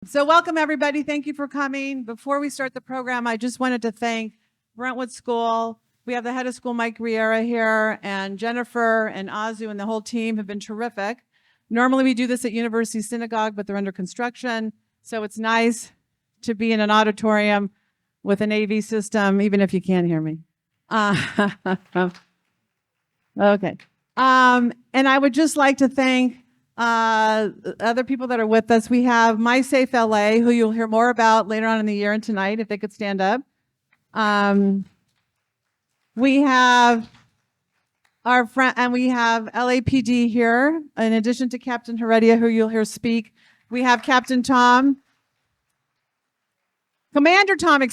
So welcome everybody. Thank you for coming. Before we start the program, I just wanted to thank Brentwood School. We have the head of school, Mike Riera, here, and Jennifer and Azu and the whole team have been terrific. Normally we do this at University Synagogue, but they're under construction. So it's nice to be in an auditorium with an AV system, even if you can't hear me. Okay. And I would just like to thank other people that are with us. We have My Safe LA, who you'll hear more about later on in the year and tonight, if they could stand up. We have our friend, and we have LAPD here, in addition to Captain Heredia, who you'll hear speak. We have Captain Tom. Commander Tom.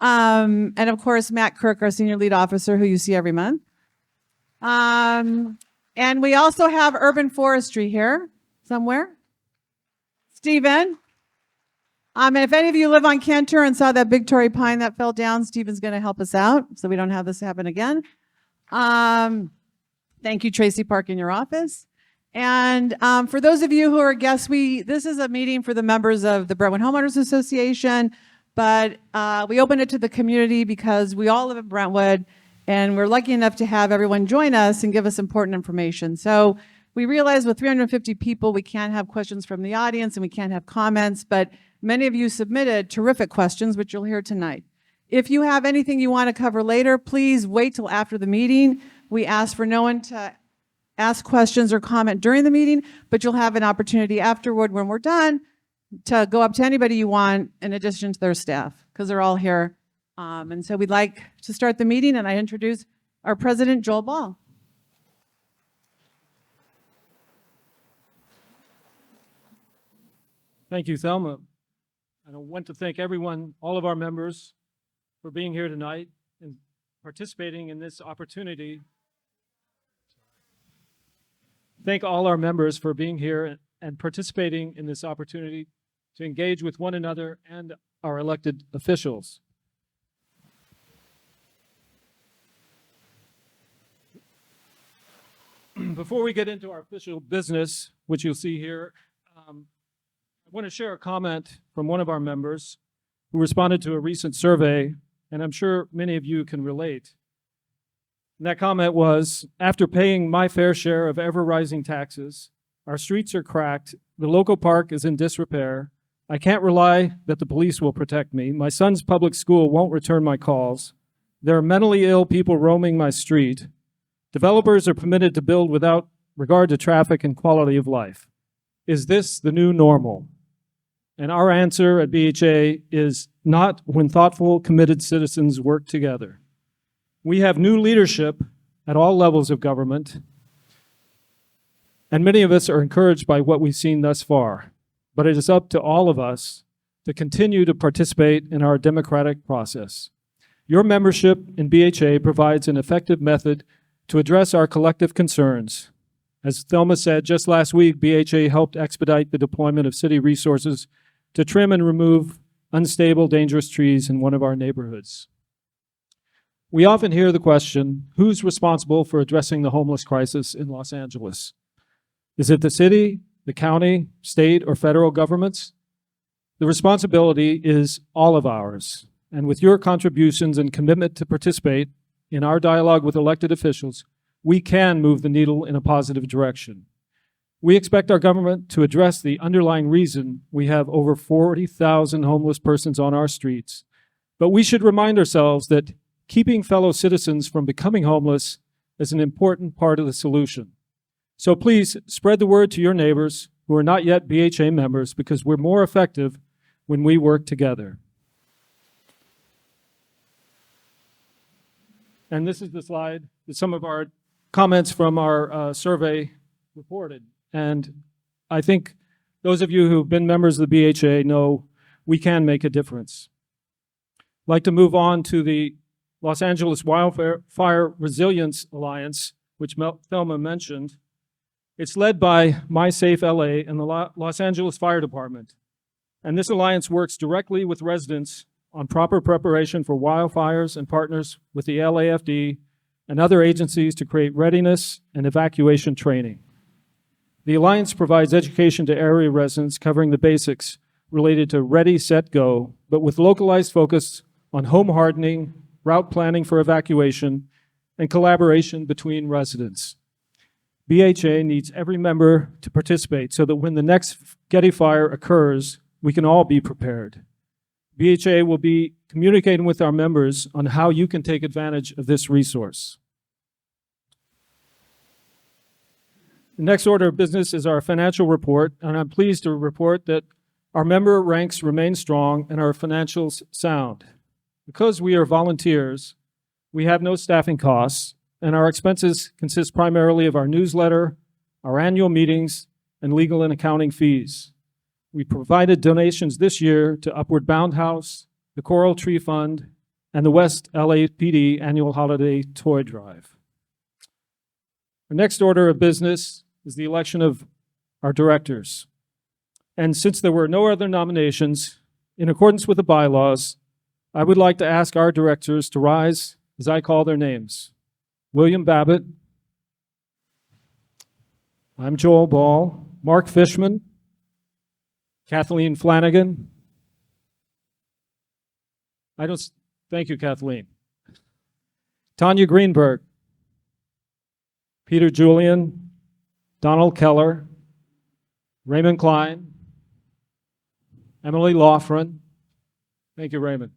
And of course, Matt Kirk, our senior lead officer, who you see every month. And we also have urban forestry here somewhere. Stephen. And if any of you live on Cantor and saw that big Torrey pine that fell down, Stephen's going to help us out so we don't have this happen again. Thank you, Traci Park, in your office. And for those of you who are guests, this is a meeting for the members of the Brentwood Homeowners Association, but we open it to the community because we all live in Brentwood. And we're lucky enough to have everyone join us and give us important information. So we realize with 350 people, we can't have questions from the audience and we can't have comments, but many of you submitted terrific questions, which you'll hear tonight. If you have anything you want to cover later, please wait till after the meeting. We ask for no one to ask questions or comment during the meeting, but you'll have an opportunity afterward when we're done to go up to anybody you want in addition to their staff, because they're all here. And so we'd like to start the meeting, and I introduce our president, Joel Ball. Thank you, Thelma. I want to thank everyone, all of our members, for being here tonight and participating in this opportunity. Thank all our members for being here and participating in this opportunity to engage with one another and our elected officials. Before we get into our official business, which you'll see here, I want to share a comment from one of our members who responded to a recent survey, and I'm sure many of you can relate. And that comment was, after paying my fair share of ever-rising taxes, our streets are cracked, the local park is in disrepair, I can't rely that the police will protect me, my son's public school won't return my calls, there are mentally ill people roaming my street, developers are permitted to build without regard to traffic and quality of life. Is this the new normal? And our answer at BHA is not when thoughtful, committed citizens work together. We have new leadership at all levels of government, and many of us are encouraged by what we've seen thus far. But it is up to all of us to continue to participate in our democratic process. Your membership in BHA provides an effective method to address our collective concerns. As Thelma said, just last week, BHA helped expedite the deployment of city resources to trim and remove unstable, dangerous trees in one of our neighborhoods. We often hear the question, who's responsible for addressing the homeless crisis in Los Angeles? Is it the city, the county, state, or federal governments? The responsibility is all of ours. And with your contributions and commitment to participate in our dialogue with elected officials, we can move the needle in a positive direction. We expect our government to address the underlying reason we have over 40,000 homeless persons on our streets. But we should remind ourselves that keeping fellow citizens from becoming homeless is an important part of the solution. So please spread the word to your neighbors who are not yet BHA members, because we're more effective when we work together. And this is the slide that some of our comments from our survey reported. And I think those of you who've been members of the BHA know we can make a difference. I'd like to move on to the Los Angeles Wildfire Resilience Alliance, which Thelma mentioned. It's led by My Safe LA and the Los Angeles Fire Department. And this alliance works directly with residents on proper preparation for wildfires and partners with the LAFD and other agencies to create readiness and evacuation training. The Alliance provides education to area residents covering the basics related to Ready, Set, Go, but with localized focus on home hardening, route planning for evacuation, and collaboration between residents. BHA needs every member to participate so that when the next Getty fire occurs, we can all be prepared. BHA will be communicating with our members on how you can take advantage of this resource. The next order of business is our financial report, and I'm pleased to report that our member ranks remain strong and our financials sound. Because we are volunteers, we have no staffing costs, and our expenses consist primarily of our newsletter, our annual meetings, and legal and accounting fees. We provided donations this year to Upward Bound House, the Coral Tree Fund, and the West LAPD Annual Holiday Toy Drive. Our next order of business is the election of our directors. And since there were no other nominations, in accordance with the bylaws, I would like to ask our directors to rise as I call their names. William Babbitt. I'm Joel Ball. Mark Fishman. Kathleen Flanagan. Thank you, Kathleen. Tanya Greenberg. Peter Julian. Donald Keller. Raymond Klein. Emily Loughran. Thank you, Raymond.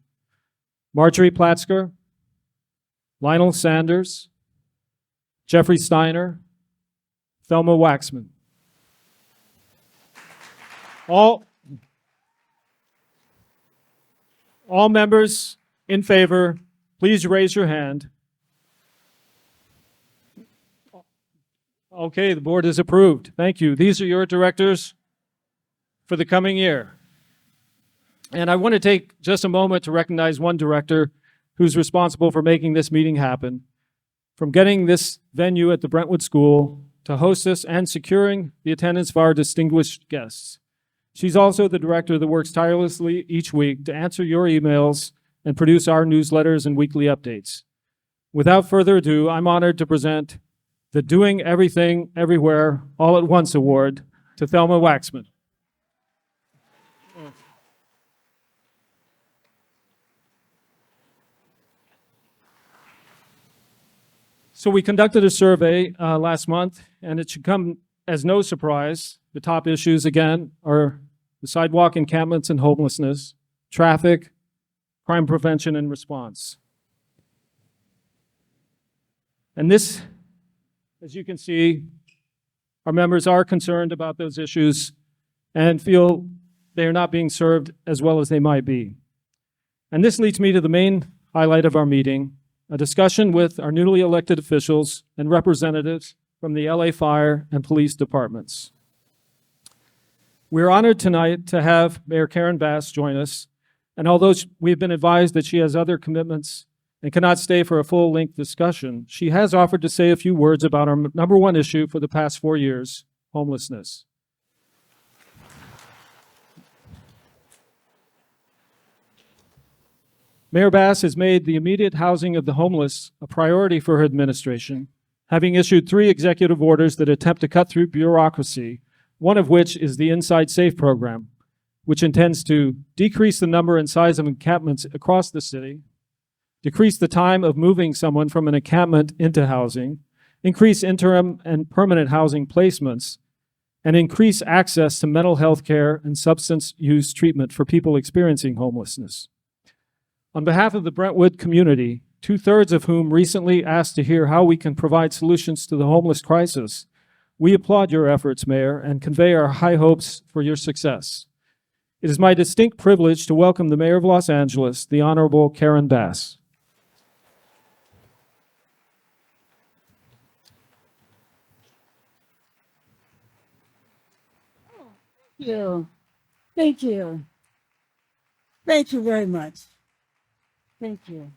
Marjorie Platzker. Lionel Sanders. Jeffrey Steiner. Thelma Waxman. All members in favor, please raise your hand. Okay, the board is approved. Thank you. These are your directors for the coming year. And I want to take just a moment to recognize one director who's responsible for making this meeting happen. From getting this venue at the Brentwood School to hostess and securing the attendance of our distinguished guests. She's also the director that works tirelessly each week to answer your emails and produce our newsletters and weekly updates. Without further ado, I'm honored to present the Doing Everything Everywhere All at Once Award to Thelma Waxman. So we conducted a survey last month, and it should come as no surprise. The top issues, again, are the sidewalk encampments and homelessness, traffic, crime prevention and response. And this, as you can see, our members are concerned about those issues and feel they are not being served as well as they might be. And this leads me to the main highlight of our meeting, a discussion with our newly elected officials and representatives from the LA Fire and Police Departments. We're honored tonight to have Mayor Karen Bass join us, and although we've been advised that she has other commitments and cannot stay for a full-length discussion, she has offered to say a few words about our number one issue for the past 4 years, homelessness. Mayor Bass has made the immediate housing of the homeless a priority for her administration, having issued 3 executive orders that attempt to cut through bureaucracy, one of which is the Inside Safe program, which intends to decrease the number and size of encampments across the city, decrease the time of moving someone from an encampment into housing, increase interim and permanent housing placements, and increase access to mental health care and substance use treatment for people experiencing homelessness. On behalf of the Brentwood community, 2/3 of whom recently asked to hear how we can provide solutions to the homeless crisis, we applaud your efforts, Mayor, and convey our high hopes for your success. It is my distinct privilege to welcome the Mayor of Los Angeles, the Honorable Karen Bass. Thank you. Thank you. Thank you very much. Thank you.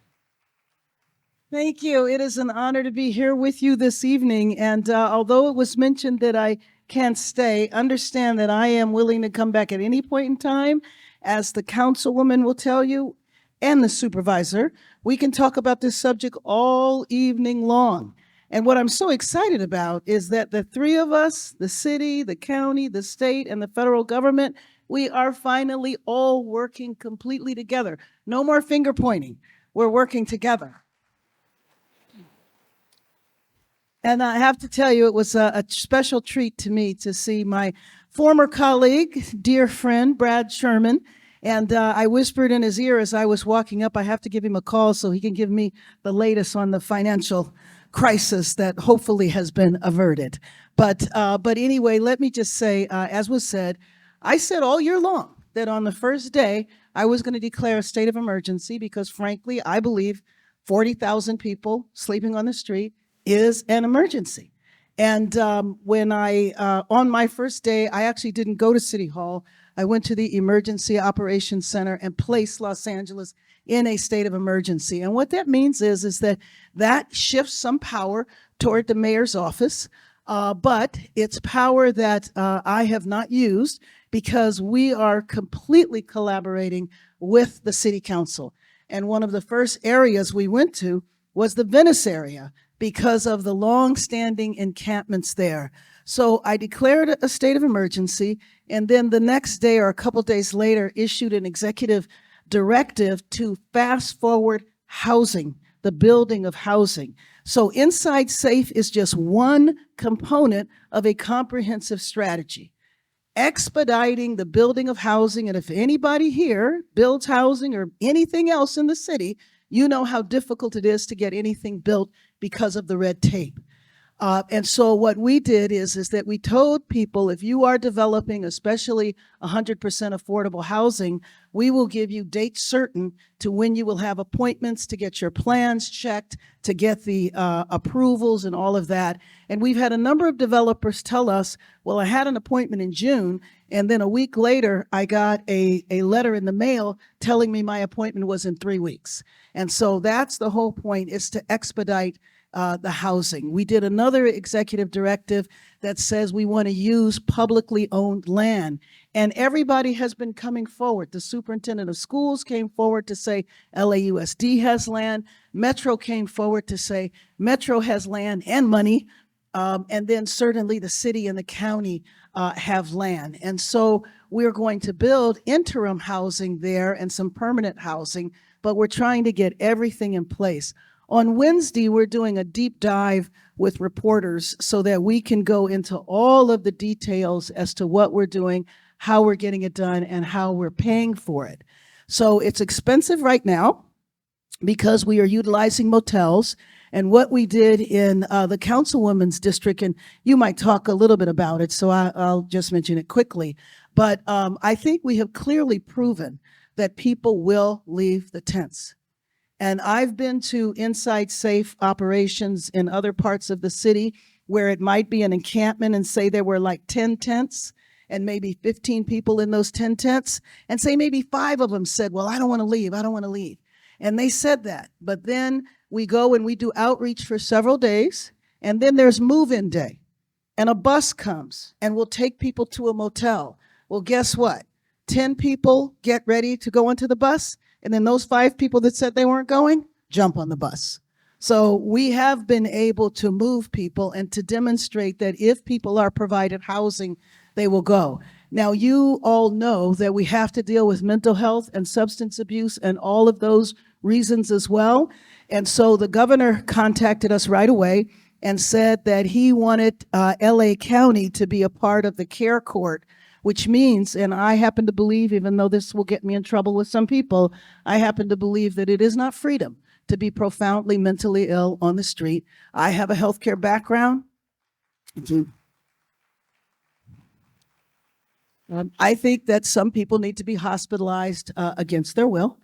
Thank you. It is an honor to be here with you this evening. And although it was mentioned that I can't stay, understand that I am willing to come back at any point in time. As the councilwoman will tell you, and the supervisor, we can talk about this subject all evening long. And what I'm so excited about is that the three of us, the city, the county, the state, and the federal government, we are finally all working completely together. No more finger pointing. We're working together. And I have to tell you, it was a special treat to me to see my former colleague, dear friend, Brad Sherman. And I whispered in his ear as I was walking up, I have to give him a call so he can give me the latest on the financial crisis that hopefully has been averted. But anyway, let me just say, as was said, I said all year long that on the first day, I was going to declare a state of emergency because frankly, I believe 40,000 people sleeping on the street is an emergency. And when on my first day, I actually didn't go to City Hall. I went to the Emergency Operations Center and placed Los Angeles in a state of emergency. And what that means is that shifts some power toward the mayor's office, but it's power that I have not used because we are completely collaborating with the city council. And one of the first areas we went to was the Venice area, because of the long-standing encampments there. So I declared a state of emergency, and then the next day or a couple days later issued an executive directive to fast forward housing, the building of housing. So Inside Safe is just one component of a comprehensive strategy, expediting the building of housing. And if anybody here builds housing or anything else in the city, you know how difficult it is to get anything built because of the red tape. And so what we did is that we told people, if you are developing, especially 100% affordable housing, we will give you dates certain to when you will have appointments to get your plans checked, to get the approvals and all of that. And we've had a number of developers tell us, well, I had an appointment in June, and then a week later, I got a letter in the mail telling me my appointment was in 3 weeks. And so that's the whole point, is to expedite the housing. We did another executive directive that says we want to use publicly owned land. And everybody has been coming forward. The superintendent of schools came forward to say LAUSD has land. Metro came forward to say Metro has land and money. And then certainly the city and the county have land. And so we're going to build interim housing there and some permanent housing, but we're trying to get everything in place. On Wednesday, we're doing a deep dive with reporters so that we can go into all of the details as to what we're doing, how we're getting it done, and how we're paying for it. So it's expensive right now because we are utilizing motels. And what we did in the Councilwoman's district, and you might talk a little bit about it, so I'll just mention it quickly. But I think we have clearly proven that people will leave the tents. And I've been to Inside Safe operations in other parts of the city where it might be an encampment and say there were like 10 tents and maybe 15 people in those 10 tents, and say maybe 5 of them said, well, I don't want to leave, I don't want to leave. And they said that. But then we go and we do outreach for several days, and then there's move-in day. And a bus comes and will take people to a motel. Well, guess what? 10 people get ready to go into the bus, and then those 5 people that said they weren't going, jump on the bus. So we have been able to move people and to demonstrate that if people are provided housing, they will go. Now, you all know that we have to deal with mental health and substance abuse and all of those reasons as well. And so the governor contacted us right away and said that he wanted LA County to be a part of the care court, which means, and I happen to believe, even though this will get me in trouble with some people, I happen to believe that it is not freedom to be profoundly mentally ill on the street. I have a healthcare background. I think that some people need to be hospitalized against their will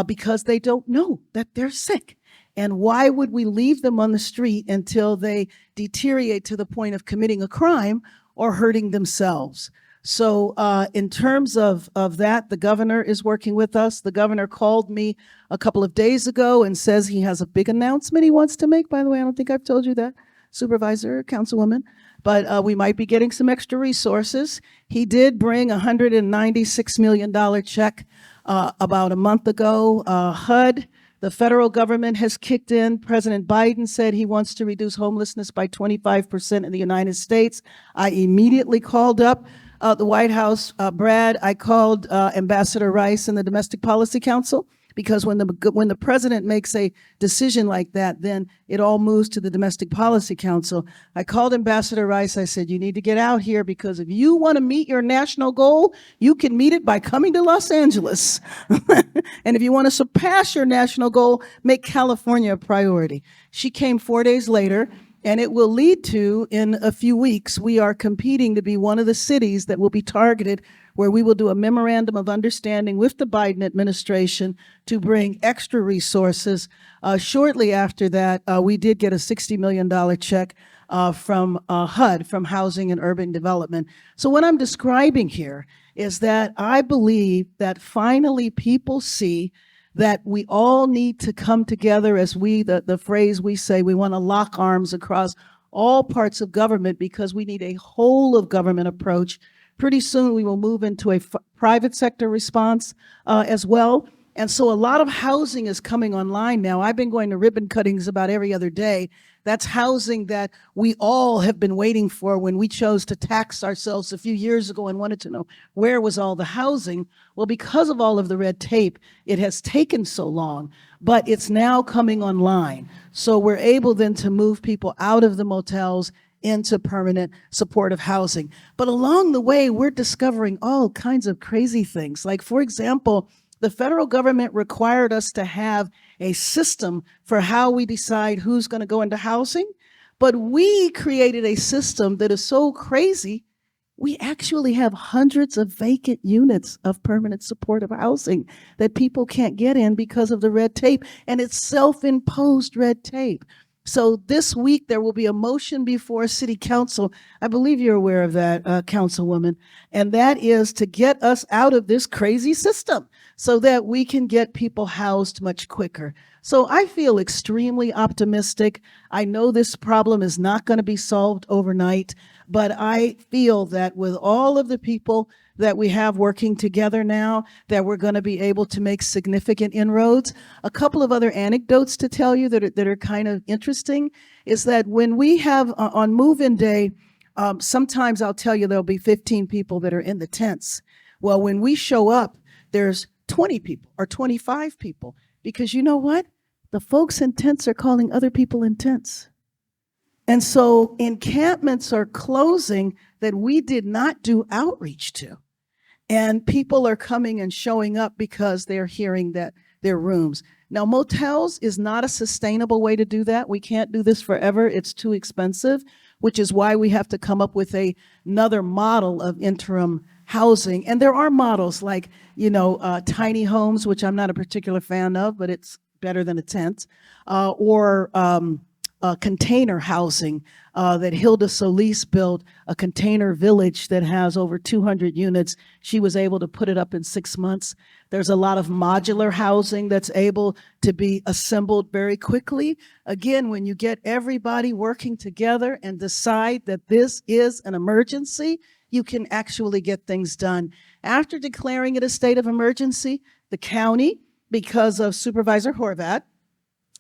because they don't know that they're sick. And why would we leave them on the street until they deteriorate to the point of committing a crime or hurting themselves? So in terms of that, the governor is working with us. The governor called me a couple of days ago and says he has a big announcement he wants to make. By the way, I don't think I've told you that, Supervisor, Councilwoman, but we might be getting some extra resources. He did bring a $196 million check about a month ago. HUD, The federal government has kicked in. President Biden said he wants to reduce homelessness by 25% in the United States. I immediately called up the White House. Brad, I called Ambassador Rice in the Domestic Policy Council, because when the president makes a decision like that, then it all moves to the Domestic Policy Council. I called Ambassador Rice. I said, you need to get out here, because if you want to meet your national goal, you can meet it by coming to Los Angeles. And if you want to surpass your national goal, make California a priority. She came 4 days later, and it will lead to, in a few weeks, we are competing to be one of the cities that will be targeted, where we will do a memorandum of understanding with the Biden administration to bring extra resources. Shortly after that, we did get a $60 million check from HUD, from Housing and Urban Development. So what I'm describing here is that I believe that finally people see that we all need to come together, as the phrase we say, we want to lock arms across all parts of government, because we need a whole of government approach. Pretty soon we will move into a private sector response as well. And so a lot of housing is coming online now. I've been going to ribbon cuttings about every other day. That's housing that we all have been waiting for when we chose to tax ourselves a few years ago and wanted to know where was all the housing. Well, because of all of the red tape, it has taken so long, but it's now coming online. So we're able then to move people out of the motels into permanent supportive housing. But along the way, we're discovering all kinds of crazy things. Like, for example, the federal government required us to have a system for how we decide who's going to go into housing. But we created a system that is so crazy, we actually have hundreds of vacant units of permanent supportive housing that people can't get in because of the red tape. And it's self-imposed red tape. So this week, there will be a motion before City Council. I believe you're aware of that, Councilwoman. And that is to get us out of this crazy system so that we can get people housed much quicker. So I feel extremely optimistic. I know this problem is not going to be solved overnight, but I feel that with all of the people that we have working together now, that we're going to be able to make significant inroads. A couple of other anecdotes to tell you that are kind of interesting is that when we have on move-in day, sometimes I'll tell you there'll be 15 people that are in the tents. Well, when we show up, there's 20 people or 25 people, because you know what? The folks in tents are calling other people in tents. And so encampments are closing that we did not do outreach to. And people are coming and showing up because they're hearing that their rooms. Now, motels is not a sustainable way to do that. We can't do this forever. It's too expensive, which is why we have to come up with another model of interim housing. And there are models like, tiny homes, which I'm not a particular fan of, but it's better than a tent, or container housing that Hilda Solis built, a container village that has over 200 units. She was able to put it up in 6 months. There's a lot of modular housing that's able to be assembled very quickly. Again, when you get everybody working together and decide that this is an emergency, you can actually get things done. After declaring it a state of emergency, the county, because of Supervisor Horvath,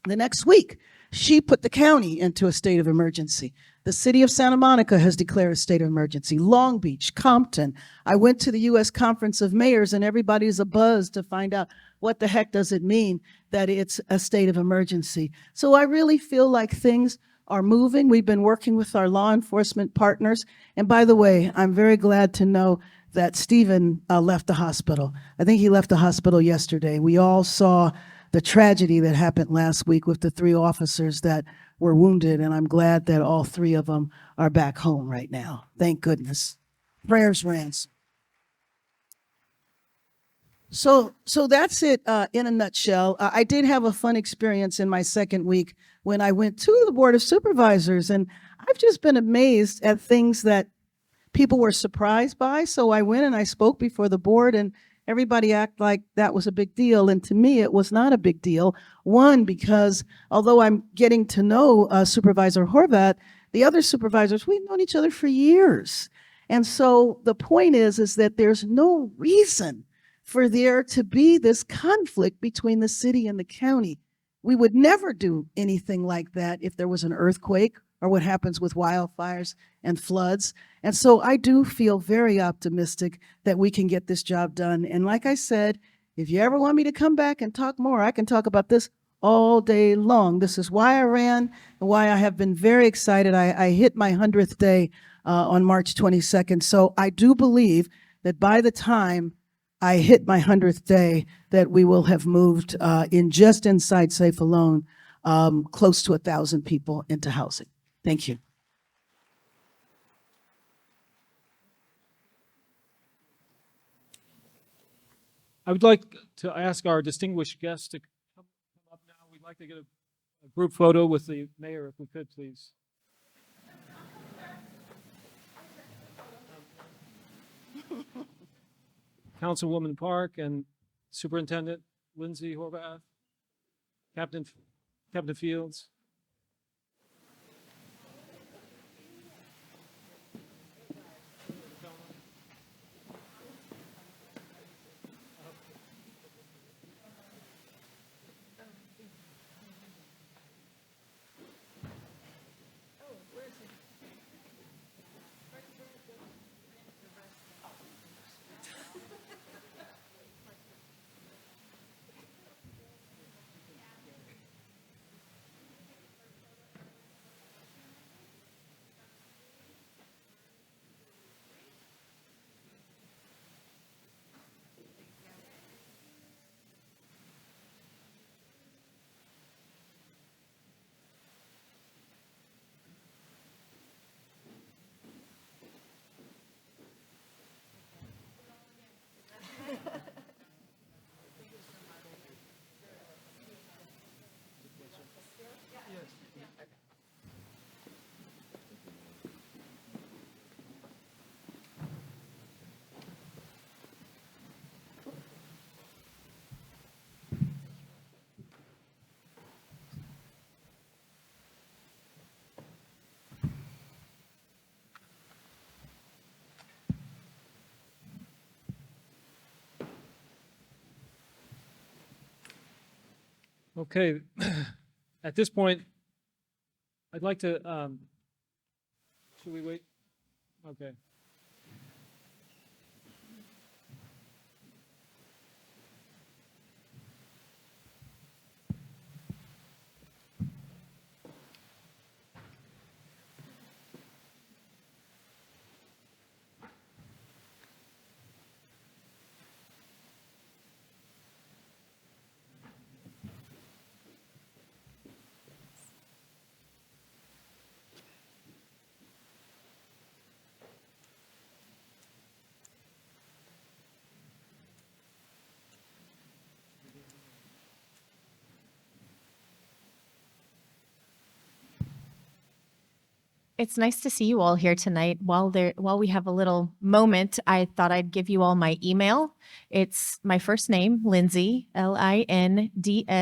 the next week, she put the county into a state of emergency. The city of Santa Monica has declared a state of emergency. Long Beach, Compton. I went to the U.S. Conference of Mayors, and everybody's abuzz to find out what the heck does it mean that it's a state of emergency. So I really feel like things are moving. We've been working with our law enforcement partners. And by the way, I'm very glad to know that Stephen left the hospital. I think he left the hospital yesterday. We all saw the tragedy that happened last week with the 3 officers that were wounded, and I'm glad that all 3 of them are back home right now. Thank goodness. Prayers ransom. So that's it in a nutshell. I did have a fun experience in my second week when I went to the Board of Supervisors, and I've just been amazed at things that people were surprised by. So I went and I spoke before the board, and everybody acted like that was a big deal. And to me, it was not a big deal. One, because although I'm getting to know Supervisor Horvath, the other supervisors, we've known each other for years. And so the point is that there's no reason for there to be this conflict between the city and the county. We would never do anything like that if there was an earthquake or what happens with wildfires and floods. And so I do feel very optimistic that we can get this job done. And like I said, if you ever want me to come back and talk more, I can talk about this all day long. This is why I ran and why I have been very excited. I hit my 100th day on March 22nd. So I do believe that by the time I hit my 100th day, that we will have moved in just inside SAFE alone, close to 1,000 people into housing. Thank you. I would like to ask our distinguished guests to come up now. We'd like to get a group photo with the mayor, if we could, please. Councilwoman Park and Superintendent Lindsey Horvath, Captain Fields. Okay, at this point, I'd like to, should we wait? Okay. It's nice to see you all here tonight. While we have a little moment, I thought I'd give you all my email. It's my first name, Lindsey, Lindsey,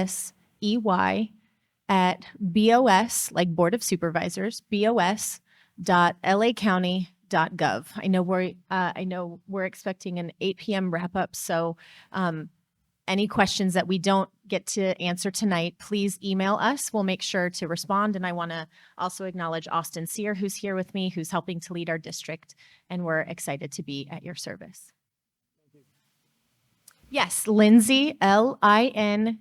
at BOS, like Board of Supervisors, BOS.LAcounty.gov. I know we're expecting an 8 p.m. wrap up, so any questions that we don't get to answer tonight, please email us. We'll make sure to respond. And I want to also acknowledge Austin Sear, who's here with me, who's helping to lead our district, and we're excited to be at your service. Yes, Lindsey, Lindsey,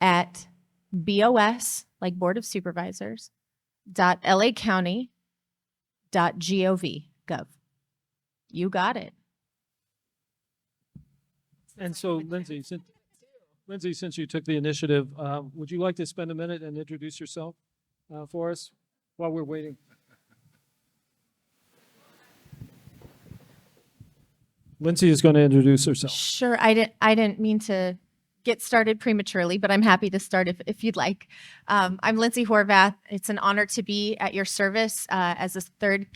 at BOS, like Board of Supervisors, .LAcounty.gov. You got it. And so, Lindsey, since you took the initiative, would you like to spend a minute and introduce yourself for us while we're waiting? Lindsey is going to introduce herself. Sure. I didn't mean to get started prematurely, but I'm happy to start if you'd like. I'm Lindsey Horvath. It's an honor to be at your service as a third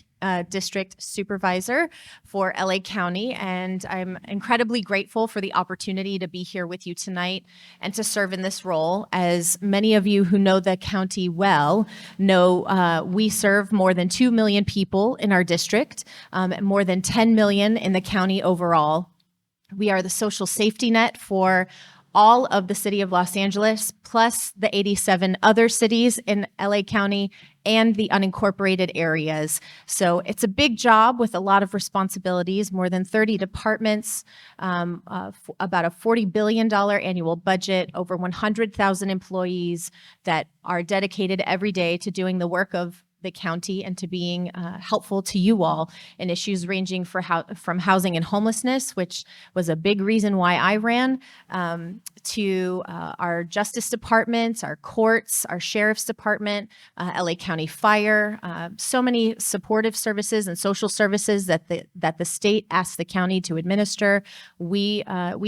district supervisor for LA County, and I'm incredibly grateful for the opportunity to be here with you tonight and to serve in this role. As many of you who know the county well know, we serve more than 2 million people in our district, more than 10 million in the county overall. We are the social safety net for all of the city of Los Angeles, plus the 87 other cities in LA County and the unincorporated areas. So it's a big job with a lot of responsibilities, more than 30 departments, about a $40 billion annual budget, over 100,000 employees that are dedicated every day to doing the work of the county and to being helpful to you all in issues ranging from housing and homelessness, which was a big reason why I ran, to our justice departments, our courts, our sheriff's department, LA County Fire, so many supportive services and social services that the state asks the county to administer. We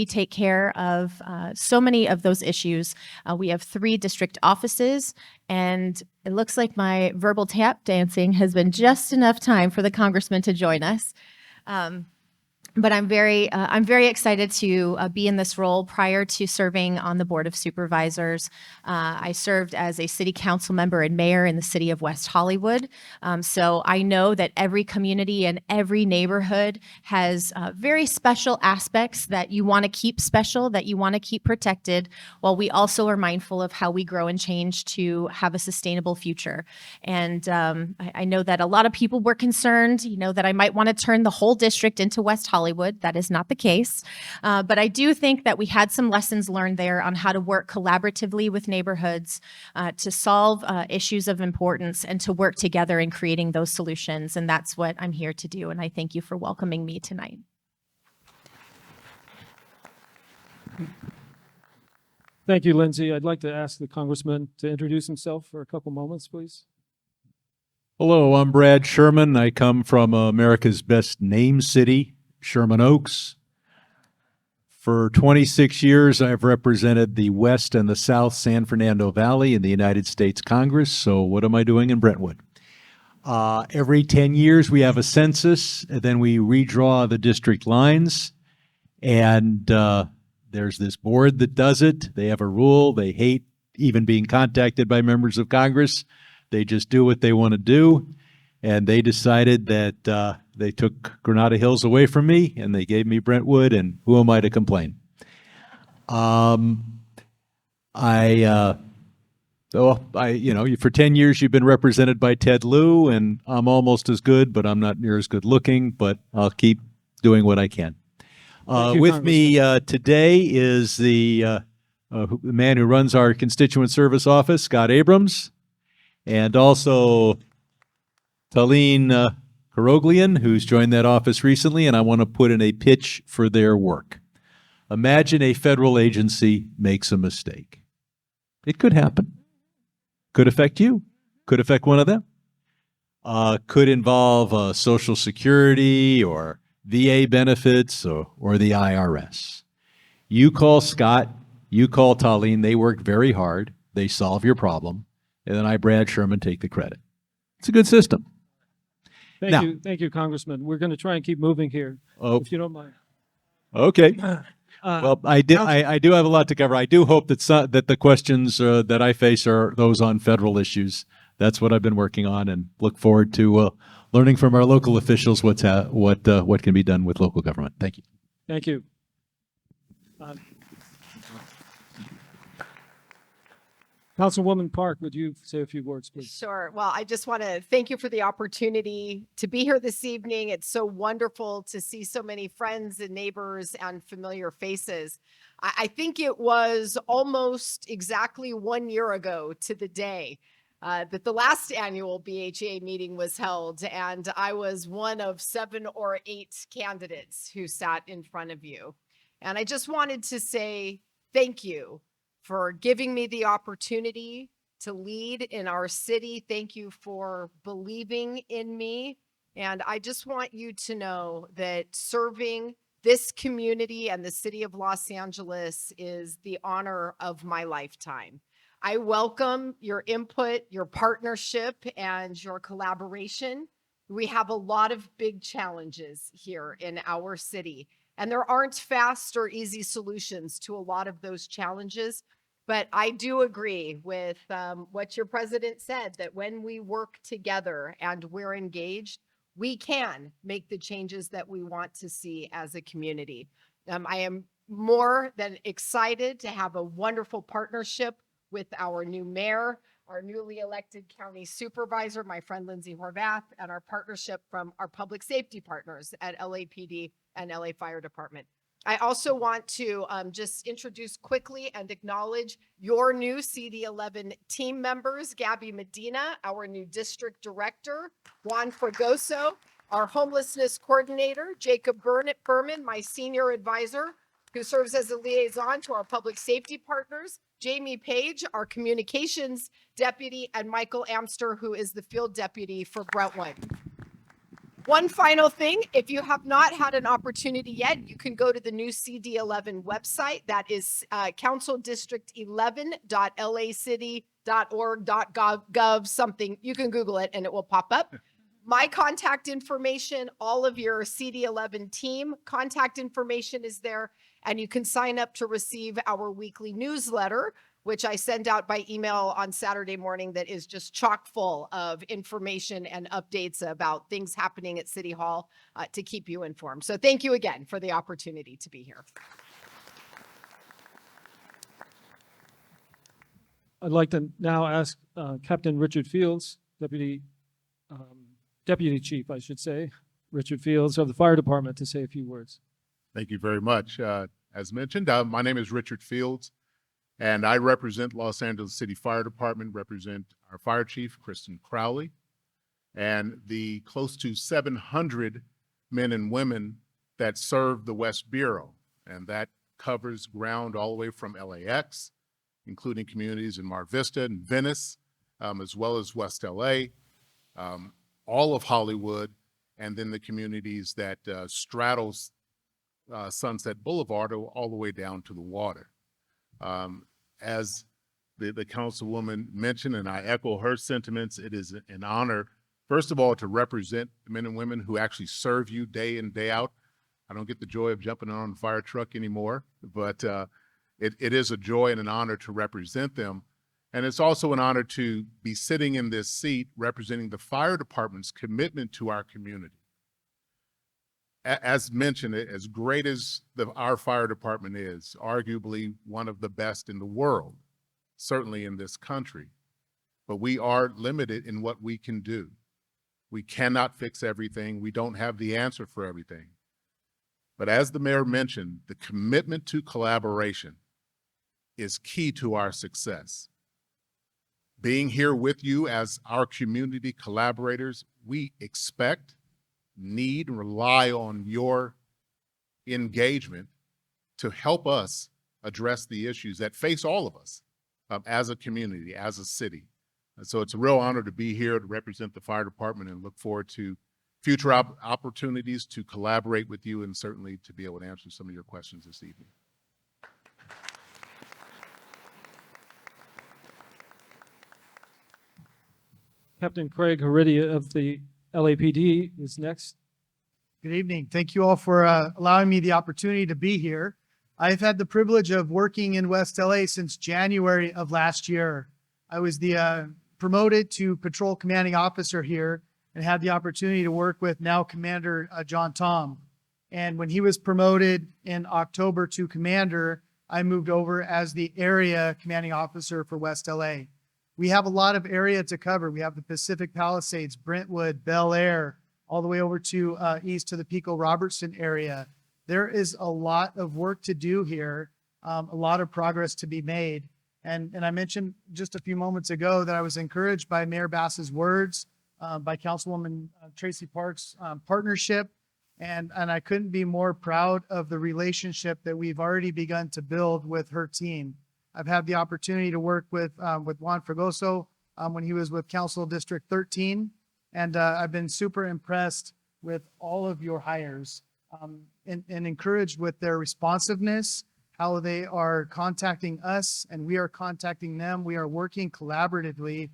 take care of so many of those issues. We have 3 district offices, and it looks like my verbal tap dancing has been just enough time for the congressman to join us. But I'm very excited to be in this role. Prior to serving on the Board of Supervisors, I served as a city council member and mayor in the city of West Hollywood. So I know that every community and every neighborhood has very special aspects that you want to keep special, that you want to keep protected, while we also are mindful of how we grow and change to have a sustainable future. And I know that a lot of people were concerned, that I might want to turn the whole district into West Hollywood. That is not the case. But I do think that we had some lessons learned there on how to work collaboratively with neighborhoods to solve issues of importance and to work together in creating those solutions. And that's what I'm here to do. And I thank you for welcoming me tonight. Thank you, Lindsey. I'd like to ask the congressman to introduce himself for a couple moments, please. Hello, I'm Brad Sherman. I come from America's best named city, Sherman Oaks. For 26 years, I've represented the West and the South San Fernando Valley in the United States Congress. So what am I doing in Brentwood? Every 10 years, we have a census, and then we redraw the district lines. And there's this board that does it. They have a rule. They hate even being contacted by members of Congress. They just do what they want to do. And they decided that they took Granada Hills away from me, and they gave me Brentwood, and who am I to complain? For 10 years you've been represented by Ted Lieu, and I'm almost as good, but I'm not near as good looking, but I'll keep doing what I can. Thank you, With me today is the man who runs our constituent service office, Scott Abrams, and also Talene Karoglian, who's joined that office recently, and I want to put in a pitch for their work. Imagine a federal agency makes a mistake. It could happen. Could affect you. Could affect one of them. Could involve Social Security or VA benefits or the IRS. You call Scott, you call Talene, they work very hard, they solve your problem, and then I, Brad Sherman, take the credit. It's a good system. Thank you, Congressman. We're going to try and keep moving here, if you don't mind. Okay. Well, I do have a lot to cover. I do hope that the questions that I face are those on federal issues. That's what I've been working on, and look forward to learning from our local officials what can be done with local government. Thank you. Thank you. Councilwoman Park, would you say a few words, please? Sure. Well, I just want to thank you for the opportunity to be here this evening. It's so wonderful to see so many friends and neighbors and familiar faces. I think it was almost exactly 1 year ago to the day that the last annual BHA meeting was held, and I was one of 7 or 8 candidates who sat in front of you. And I just wanted to say thank you for giving me the opportunity to lead in our city. Thank you for believing in me. And I just want you to know that serving this community and the city of Los Angeles is the honor of my lifetime. I welcome your input, your partnership, and your collaboration. We have a lot of big challenges here in our city, and there aren't fast or easy solutions to a lot of those challenges. But I do agree with what your president said, that when we work together and we're engaged, we can make the changes that we want to see as a community. I am more than excited to have a wonderful partnership with our new mayor, our newly elected county supervisor, my friend Lindsey Horvath, and our partnership from our public safety partners at LAPD and LA Fire Department. I also want to just introduce quickly and acknowledge your new CD11 team members, Gabby Medina, our new district director, Juan Fragoso, our homelessness coordinator, Jacob Berman, my senior advisor, who serves as a liaison to our public safety partners, Jamie Page, our communications deputy, and Michael Amster, who is the field deputy for Brentwood. One final thing, if you have not had an opportunity yet, you can go to the new CD11 website. That is councildistrict11.lacity.org.gov something. You can Google it and it will pop up. My contact information, all of your CD11 team contact information is there, and you can sign up to receive our weekly newsletter, which I send out by email on Saturday morning, that is just chock full of information and updates about things happening at City Hall to keep you informed. So thank you again for the opportunity to be here. I'd like to now ask Captain Richard Fields, Deputy Chief, I should say, Richard Fields of the Fire Department, to say a few words. Thank you very much. As mentioned, my name is Richard Fields, and I represent Los Angeles City Fire Department, represent our fire chief, Kristen Crowley, and the close to 700 men and women that serve the West Bureau. And that covers ground all the way from LAX, including communities in Mar Vista and Venice, as well as West LA, all of Hollywood, and then the communities that straddles Sunset Boulevard all the way down to the water. As the Councilwoman mentioned, and I echo her sentiments, it is an honor, first of all, to represent the men and women who actually serve you day in, day out. I don't get the joy of jumping on a fire truck anymore, but it is a joy and an honor to represent them. And it's also an honor to be sitting in this seat representing the fire department's commitment to our community. As mentioned, as great as our fire department is, arguably one of the best in the world, certainly in this country, but we are limited in what we can do. We cannot fix everything. We don't have the answer for everything. But as the mayor mentioned, the commitment to collaboration is key to our success. Being here with you as our community collaborators, we expect, need, and rely on your engagement to help us address the issues that face all of us as a community, as a city. And so it's a real honor to be here to represent the fire department, and look forward to future opportunities to collaborate with you, and certainly to be able to answer some of your questions this evening. Captain Craig Heredia of the LAPD is next. Good evening. Thank you all for allowing me the opportunity to be here. I've had the privilege of working in West LA since January of last year. I was promoted to patrol commanding officer here, and had the opportunity to work with now Commander John Tom. And when he was promoted in October to commander, I moved over as the area commanding officer for West LA. We have a lot of area to cover. We have the Pacific Palisades, Brentwood, Bel Air, all the way over to east to the Pico Robertson area. There is a lot of work to do here, a lot of progress to be made. And I mentioned just a few moments ago that I was encouraged by Mayor Bass's words, by Councilwoman Traci Park's partnership. And I couldn't be more proud of the relationship that we've already begun to build with her team. I've had the opportunity to work with Juan Fragoso when he was with Council District 13. And I've been super impressed with all of your hires and encouraged with their responsiveness, how they are contacting us and we are contacting them. We are working collaboratively,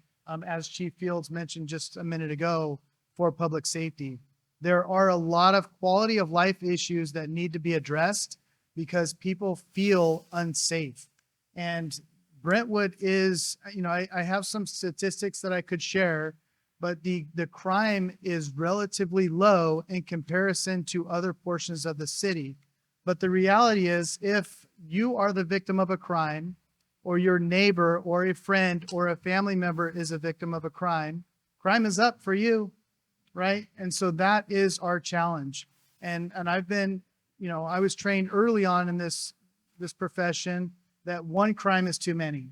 as Chief Fields mentioned just a minute ago, for public safety. There are a lot of quality of life issues that need to be addressed because people feel unsafe. And Brentwood is, I have some statistics that I could share, but the crime is relatively low in comparison to other portions of the city. But the reality is, if you are the victim of a crime, or your neighbor or a friend or a family member is a victim of a crime, crime is up for you, right? And so that is our challenge. And I've been, I was trained early on in this profession that one crime is too many.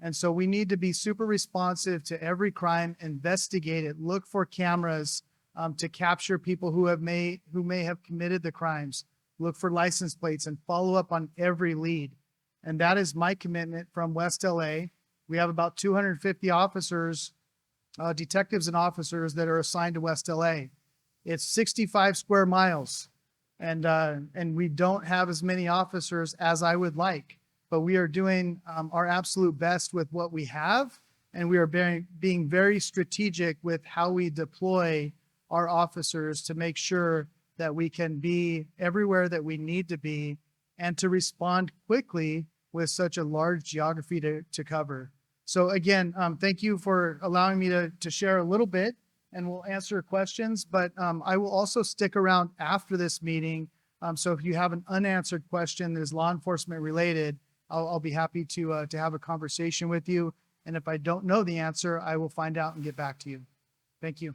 And so we need to be super responsive to every crime, investigate it, look for cameras to capture people who may have committed the crimes, look for license plates, and follow up on every lead. And that is my commitment from West LA. We have about 250 officers, detectives and officers that are assigned to West LA. It's 65 square miles. And we don't have as many officers as I would like, but we are doing our absolute best with what we have. And we are being very strategic with how we deploy our officers to make sure that we can be everywhere that we need to be and to respond quickly with such a large geography to cover. So again, thank you for allowing me to share a little bit, and we'll answer questions, but I will also stick around after this meeting. So if you have an unanswered question that is law enforcement related, I'll be happy to have a conversation with you. And if I don't know the answer, I will find out and get back to you. Thank you.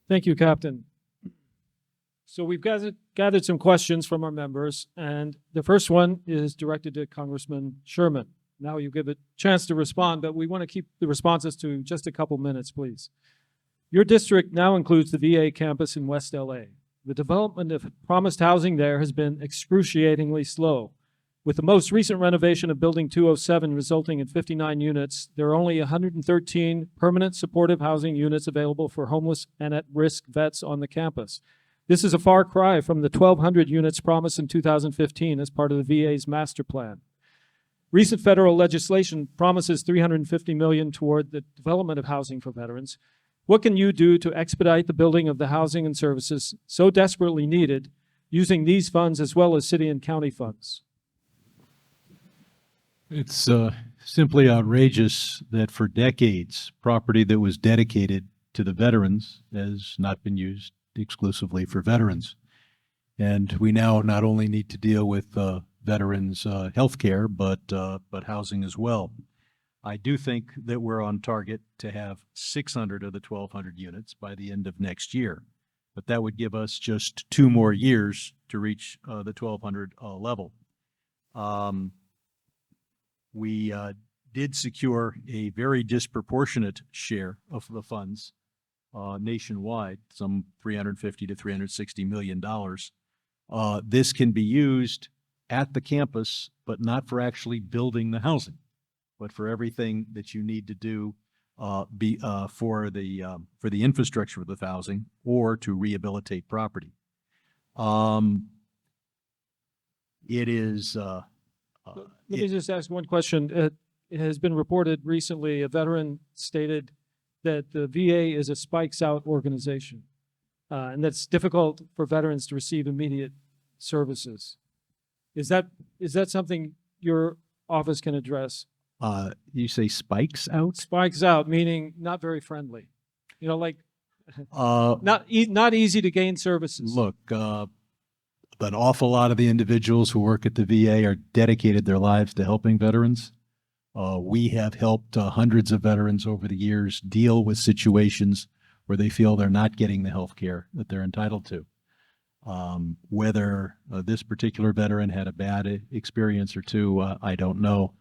Thank you, Captain. So we've gathered some questions from our members, and the first one is directed to Congressman Sherman. Now you give a chance to respond, but we want to keep the responses to just a couple minutes, please. Your district now includes the VA campus in West LA. The development of promised housing there has been excruciatingly slow. With the most recent renovation of Building 207 resulting in 59 units, there are only 113 permanent supportive housing units available for homeless and at-risk vets on the campus. This is a far cry from the 1,200 units promised in 2015 as part of the VA's master plan. Recent federal legislation promises $350 million toward the development of housing for veterans. What can you do to expedite the building of the housing and services so desperately needed using these funds as well as city and county funds? It's simply outrageous that for decades, property that was dedicated to the veterans has not been used exclusively for veterans. And we now not only need to deal with veterans' health care, but housing as well. I do think that we're on target to have 600 of the 1,200 units by the end of next year. But that would give us just 2 more years to reach the 1,200 level. We did secure a very disproportionate share of the funds nationwide, some $350 to $360 million. This can be used at the campus, but not for actually building the housing, but for everything that you need to do for the infrastructure of the housing or to rehabilitate property. It is. Let me just ask one question. It has been reported recently, a veteran stated that the VA is a spikes out organization, and that's difficult for veterans to receive immediate services. Is that something your office can address? You say spikes out? Spikes out, meaning not very friendly. Like not easy to gain services. Look, an awful lot of the individuals who work at the VA are dedicated their lives to helping veterans. We have helped hundreds of veterans over the years deal with situations where they feel they're not getting the health care that they're entitled to. Whether this particular veteran had a bad experience or two, I don't know.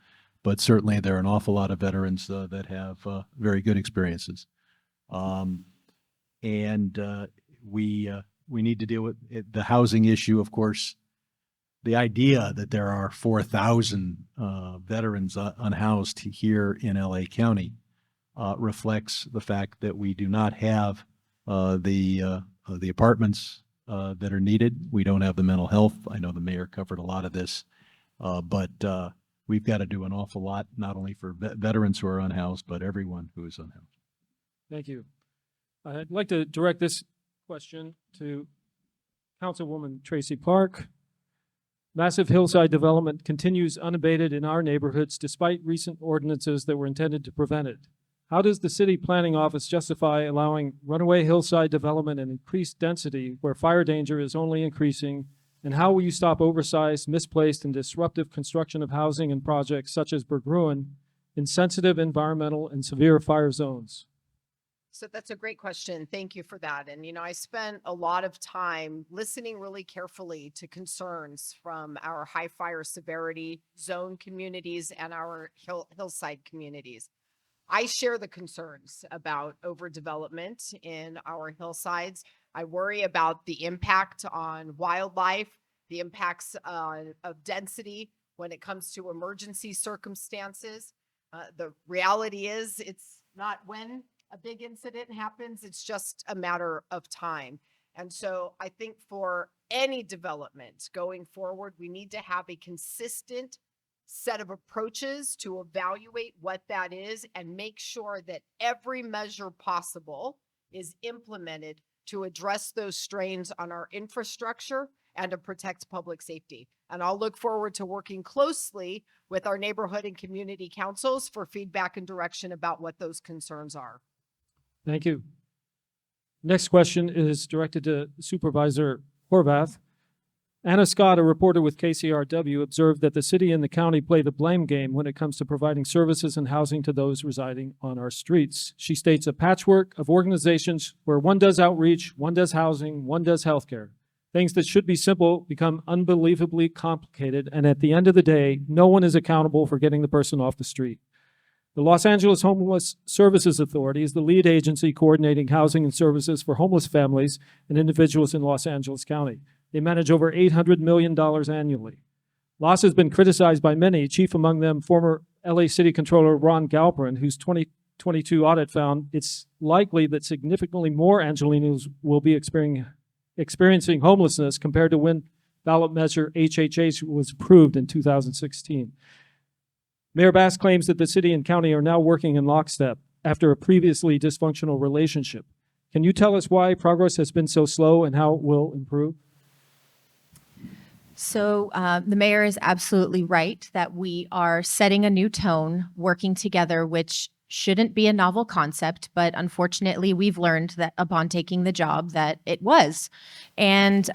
But certainly there are an awful lot of veterans that have very good experiences. We need to deal with the housing issue, of course. The idea that there are 4,000 veterans unhoused here in LA County reflects the fact that we do not have the apartments that are needed. We don't have the mental health. I know the mayor covered a lot of this, but we've got to do an awful lot, not only for veterans who are unhoused, but everyone who is unhoused. Thank you. I'd like to direct this question to Councilwoman Traci Park. Massive hillside development continues unabated in our neighborhoods despite recent ordinances that were intended to prevent it. How does the city planning office justify allowing runaway hillside development and increased density where fire danger is only increasing? And how will you stop oversized, misplaced, and disruptive construction of housing and projects such as Bergruin in sensitive environmental and severe fire zones? So that's a great question. Thank you for that. And, I spent a lot of time listening really carefully to concerns from our high fire severity zone communities and our hillside communities. I share the concerns about overdevelopment in our hillsides. I worry about the impact on wildlife, the impacts of density when it comes to emergency circumstances. The reality is it's not when a big incident happens, it's just a matter of time. And so I think for any development going forward, we need to have a consistent set of approaches to evaluate what that is and make sure that every measure possible is implemented to address those strains on our infrastructure and to protect public safety. And I'll look forward to working closely with our neighborhood and community councils for feedback and direction about what those concerns are. Thank you. Next question is directed to Supervisor Horvath. Anna Scott, a reporter with KCRW, observed that the city and the county play the blame game when it comes to providing services and housing to those residing on our streets. She states a patchwork of organizations where one does outreach, one does housing, one does healthcare. Things that should be simple become unbelievably complicated, and at the end of the day, no one is accountable for getting the person off the street. The Los Angeles Homeless Services Authority is the lead agency coordinating housing and services for homeless families and individuals in Los Angeles County. They manage over $800 million annually. LAS has been criticized by many, chief among them former LA City Controller Ron Galperin, whose 2022 audit found it's likely that significantly more Angelenos will be experiencing homelessness compared to when ballot measure HHH was approved in 2016. Mayor Bass claims that the city and county are now working in lockstep after a previously dysfunctional relationship. Can you tell us why progress has been so slow and how it will improve? So the mayor is absolutely right that we are setting a new tone, working together, which shouldn't be a novel concept, but unfortunately we've learned that upon taking the job that it was. And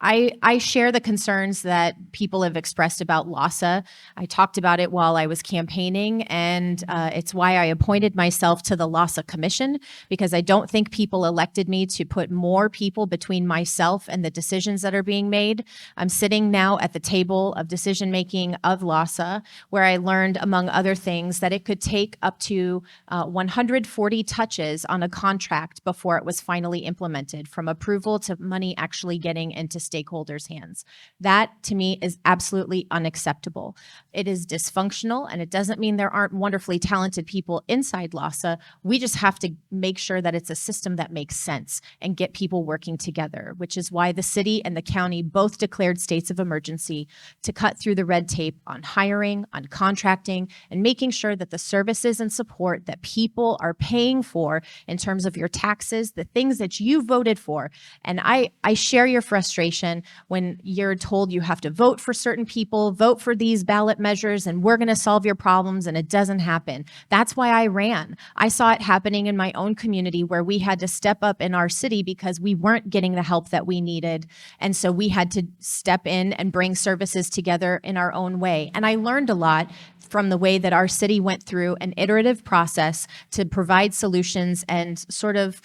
I share the concerns that people have expressed about LASA. I talked about it while I was campaigning, and it's why I appointed myself to the LASA Commission, because I don't think people elected me to put more people between myself and the decisions that are being made. I'm sitting now at the table of decision-making of LASA, where I learned, among other things, that it could take up to 140 touches on a contract before it was finally implemented, from approval to money actually getting into stakeholders' hands. That, to me, is absolutely unacceptable. It is dysfunctional, and it doesn't mean there aren't wonderfully talented people inside LASA. We just have to make sure that it's a system that makes sense and get people working together, which is why the city and the county both declared states of emergency to cut through the red tape on hiring, on contracting, and making sure that the services and support that people are paying for in terms of your taxes, the things that you voted for. And I share your frustration when you're told you have to vote for certain people, vote for these ballot measures, and we're going to solve your problems, and it doesn't happen. That's why I ran. I saw it happening in my own community where we had to step up in our city because we weren't getting the help that we needed. And so we had to step in and bring services together in our own way. And I learned a lot from the way that our city went through an iterative process to provide solutions and sort of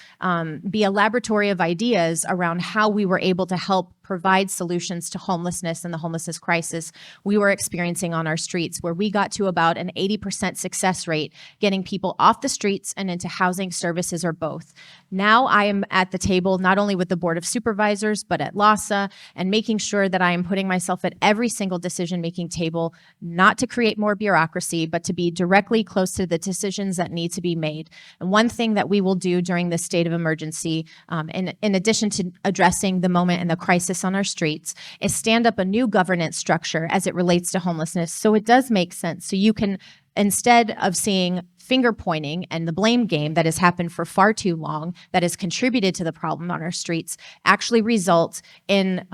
be a laboratory of ideas around how we were able to help provide solutions to homelessness and the homelessness crisis we were experiencing on our streets, where we got to about an 80% success rate, getting people off the streets and into housing, services, or both. Now I am at the table, not only with the Board of Supervisors, but at LASA, and making sure that I am putting myself at every single decision-making table, not to create more bureaucracy, but to be directly close to the decisions that need to be made. And one thing that we will do during this state of emergency, in addition to addressing the moment and the crisis on our streets, is stand up a new governance structure as it relates to homelessness, so it does make sense, so you can instead of seeing finger pointing and the blame game that has happened for far too long, that has contributed to the problem on our streets, actually result in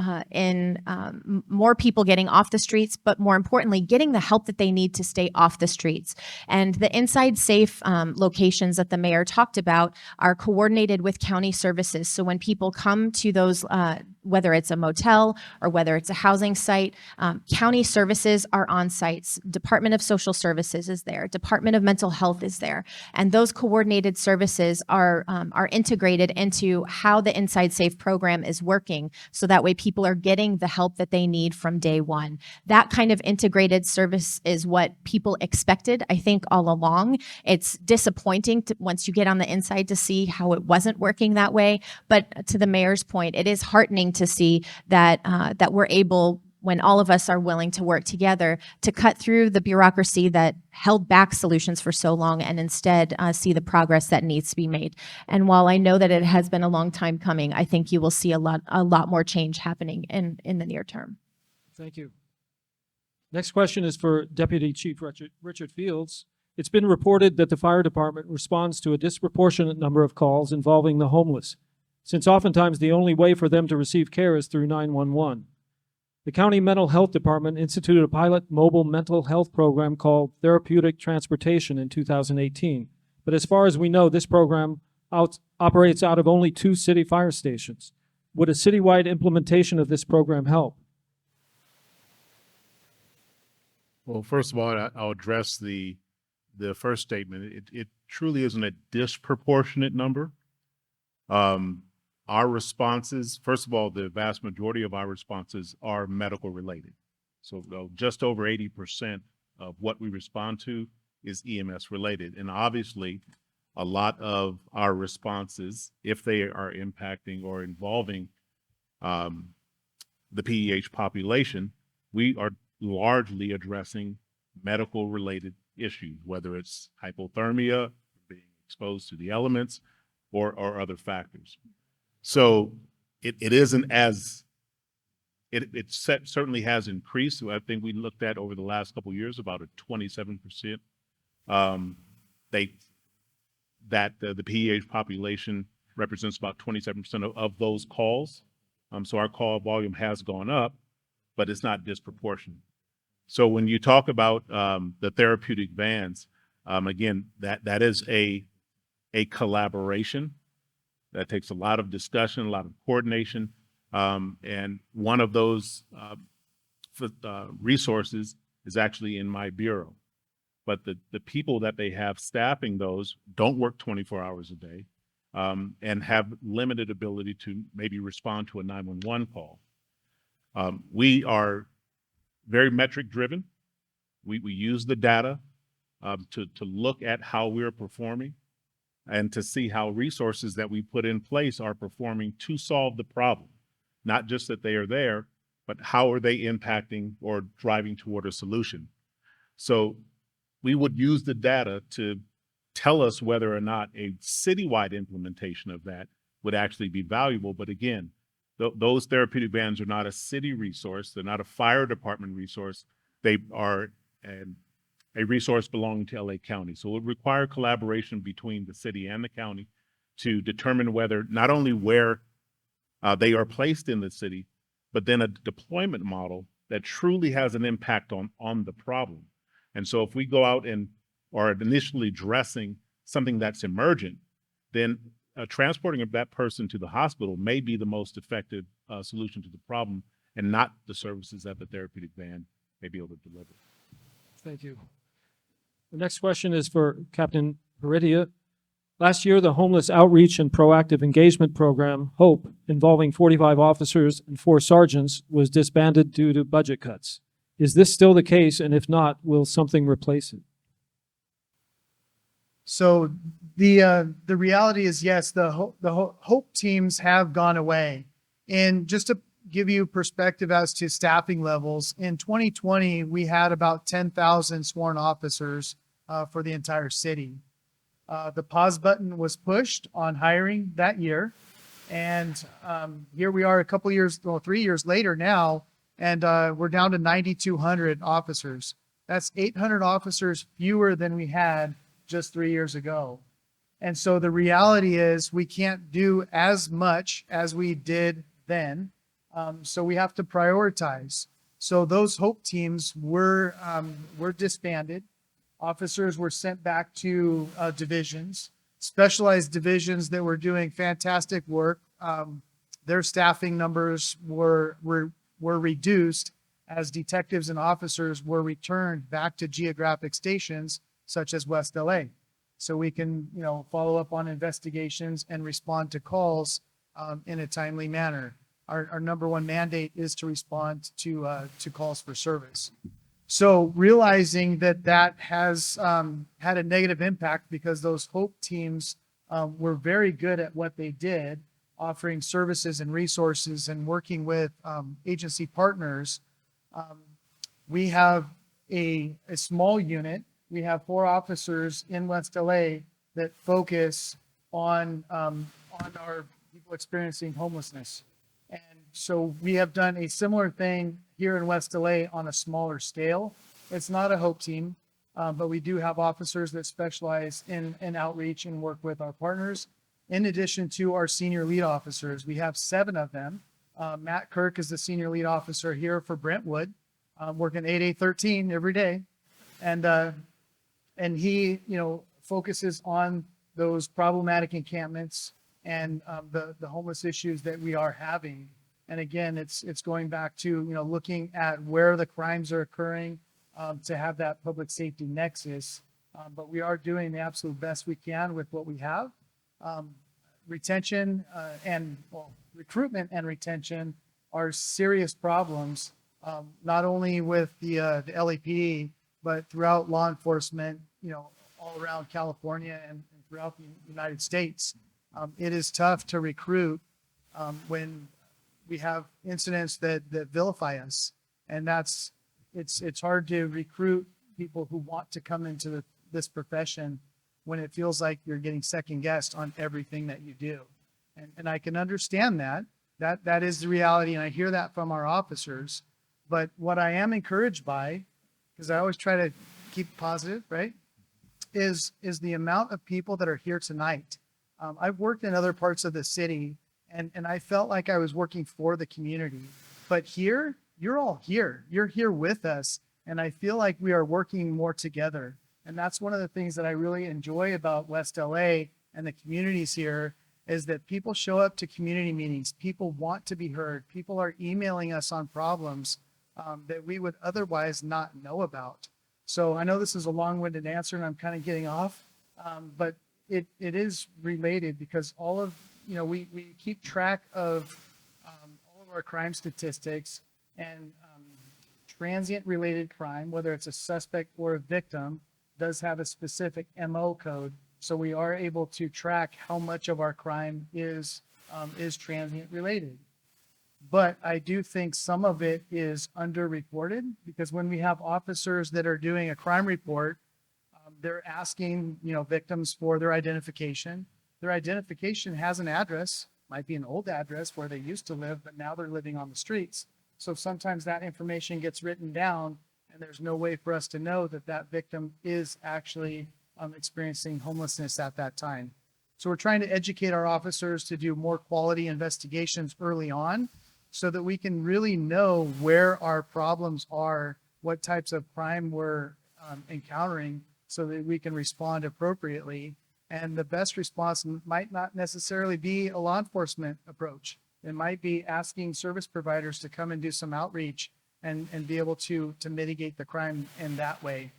more people getting off the streets, but more importantly, getting the help that they need to stay off the streets. And the inside safe locations that the mayor talked about are coordinated with county services. So when people come to those, whether it's a motel or whether it's a housing site, county services are on sites. Department of Social Services is there. Department of Mental Health is there. And those coordinated services are integrated into how the Inside Safe program is working, so that way people are getting the help that they need from day one. That kind of integrated service is what people expected, I think, all along. It's disappointing once you get on the inside to see how it wasn't working that way. But to the mayor's point, it is heartening to see that that we're able, when all of us are willing to work together, to cut through the bureaucracy that held back solutions for so long and instead see the progress that needs to be made. And while I know that it has been a long time coming, I think you will see a lot more change happening in the near term. Thank you. Next question is for Deputy Chief Richard Fields. It's been reported that the fire department responds to a disproportionate number of calls involving the homeless, since oftentimes the only way for them to receive care is through 911. The County Mental Health Department instituted a pilot mobile mental health program called Therapeutic Transportation in 2018. But as far as we know, this program operates out of only 2 city fire stations. Would a citywide implementation of this program help? Well, first of all, I'll address the first statement. It truly isn't a disproportionate number. Our responses, first of all, the vast majority of our responses are medical related. So just over 80% of what we respond to is EMS related. And obviously, a lot of our responses, if they are impacting or involving the PEH population, we are largely addressing medical related issues, whether it's hypothermia, being exposed to the elements, or other factors. So it isn't as, certainly has increased. So I think we looked at over the last couple of years about a 27%. The PEH population represents about 27% of those calls. So our call volume has gone up, but it's not disproportionate. So when you talk about the therapeutic vans, again, that is a collaboration. That takes a lot of discussion, a lot of coordination. And one of those resources is actually in my bureau. But the people that they have staffing those don't work 24 hours a day and have limited ability to maybe respond to a 911 call. We are very metric driven. We use the data to look at how we're performing and to see how resources that we put in place are performing to solve the problem. Not just that they are there, but how are they impacting or driving toward a solution. So we would use the data to tell us whether or not a citywide implementation of that would actually be valuable. But again, those therapeutic vans are not a city resource. They're not a fire department resource. They are a resource belonging to LA County. So it would require collaboration between the city and the county to determine whether, not only where they are placed in the city, but then a deployment model that truly has an impact on the problem. And so if we go out and are initially addressing something that's emergent, then transporting of that person to the hospital may be the most effective solution to the problem, and not the services that the therapeutic van may be able to deliver. Thank you. The next question is for Captain Heredia. Last year, the Homeless Outreach and Proactive Engagement Program, HOPE, involving 45 officers and 4 sergeants, was disbanded due to budget cuts. Is this still the case? And if not, will something replace it? So the reality is, yes, the HOPE teams have gone away. And just to give you perspective as to staffing levels, in 2020, we had about 10,000 sworn officers for the entire city. The pause button was pushed on hiring that year. And here we are 3 years later now, and we're down to 9,200 officers. That's 800 officers fewer than we had just 3 years ago. And so the reality is we can't do as much as we did then. So we have to prioritize. So those HOPE teams were disbanded. Officers were sent back to divisions, specialized divisions that were doing fantastic work. Their staffing numbers were reduced as detectives and officers were returned back to geographic stations such as West LA. So we can, follow up on investigations and respond to calls in a timely manner. Our number one mandate is to respond to calls for service. So realizing that has had a negative impact because those HOPE teams were very good at what they did, offering services and resources and working with agency partners. We have a small unit. We have 4 officers in West LA that focus on our people experiencing homelessness. And so we have done a similar thing here in West LA on a smaller scale. It's not a HOPE team, but we do have officers that specialize in outreach and work with our partners. In addition to our senior lead officers, we have 7 of them. Matt Kirk is the senior lead officer here for Brentwood, working 8/8/13 every day. And he, focuses on those problematic encampments and the homeless issues that we are having. And again, it's going back to, looking at where the crimes are occurring to have that public safety nexus. But we are doing the absolute best we can with what we have. Retention recruitment and retention are serious problems, not only with the LAPD, but throughout law enforcement, all around California and throughout the United States. It is tough to recruit when we have incidents that vilify us, and it's hard to recruit people who want to come into this profession when it feels like you're getting second guessed on everything that you do. And I can understand that is the reality, and I hear that from our officers. But what I am encouraged by, because I always try to keep positive, right, is the amount of people that are here tonight. I've worked in other parts of the city, and I felt like I was working for the community. But here, you're all here. You're here with us, and I feel like we are working more together. And that's one of the things that I really enjoy about West LA and the communities here is that people show up to community meetings. People want to be heard. People are emailing us on problems that we would otherwise not know about. So I know this is a long-winded answer and I'm kind of getting off, but it is related because all of, we keep track of all of our crime statistics and transient related crime, whether it's a suspect or a victim, does have a specific MO code. So we are able to track how much of our crime is transient related. But I do think some of it is underreported because when we have officers that are doing a crime report, they're asking, victims for their identification. Their identification has an address, might be an old address where they used to live, but now they're living on the streets. So sometimes that information gets written down and there's no way for us to know that that victim is actually experiencing homelessness at that time. So we're trying to educate our officers to do more quality investigations early on so that we can really know where our problems are, what types of crime we're encountering so that we can respond appropriately. And the best response might not necessarily be a law enforcement approach. It might be asking service providers to come and do some outreach and be able to mitigate the crime in that way.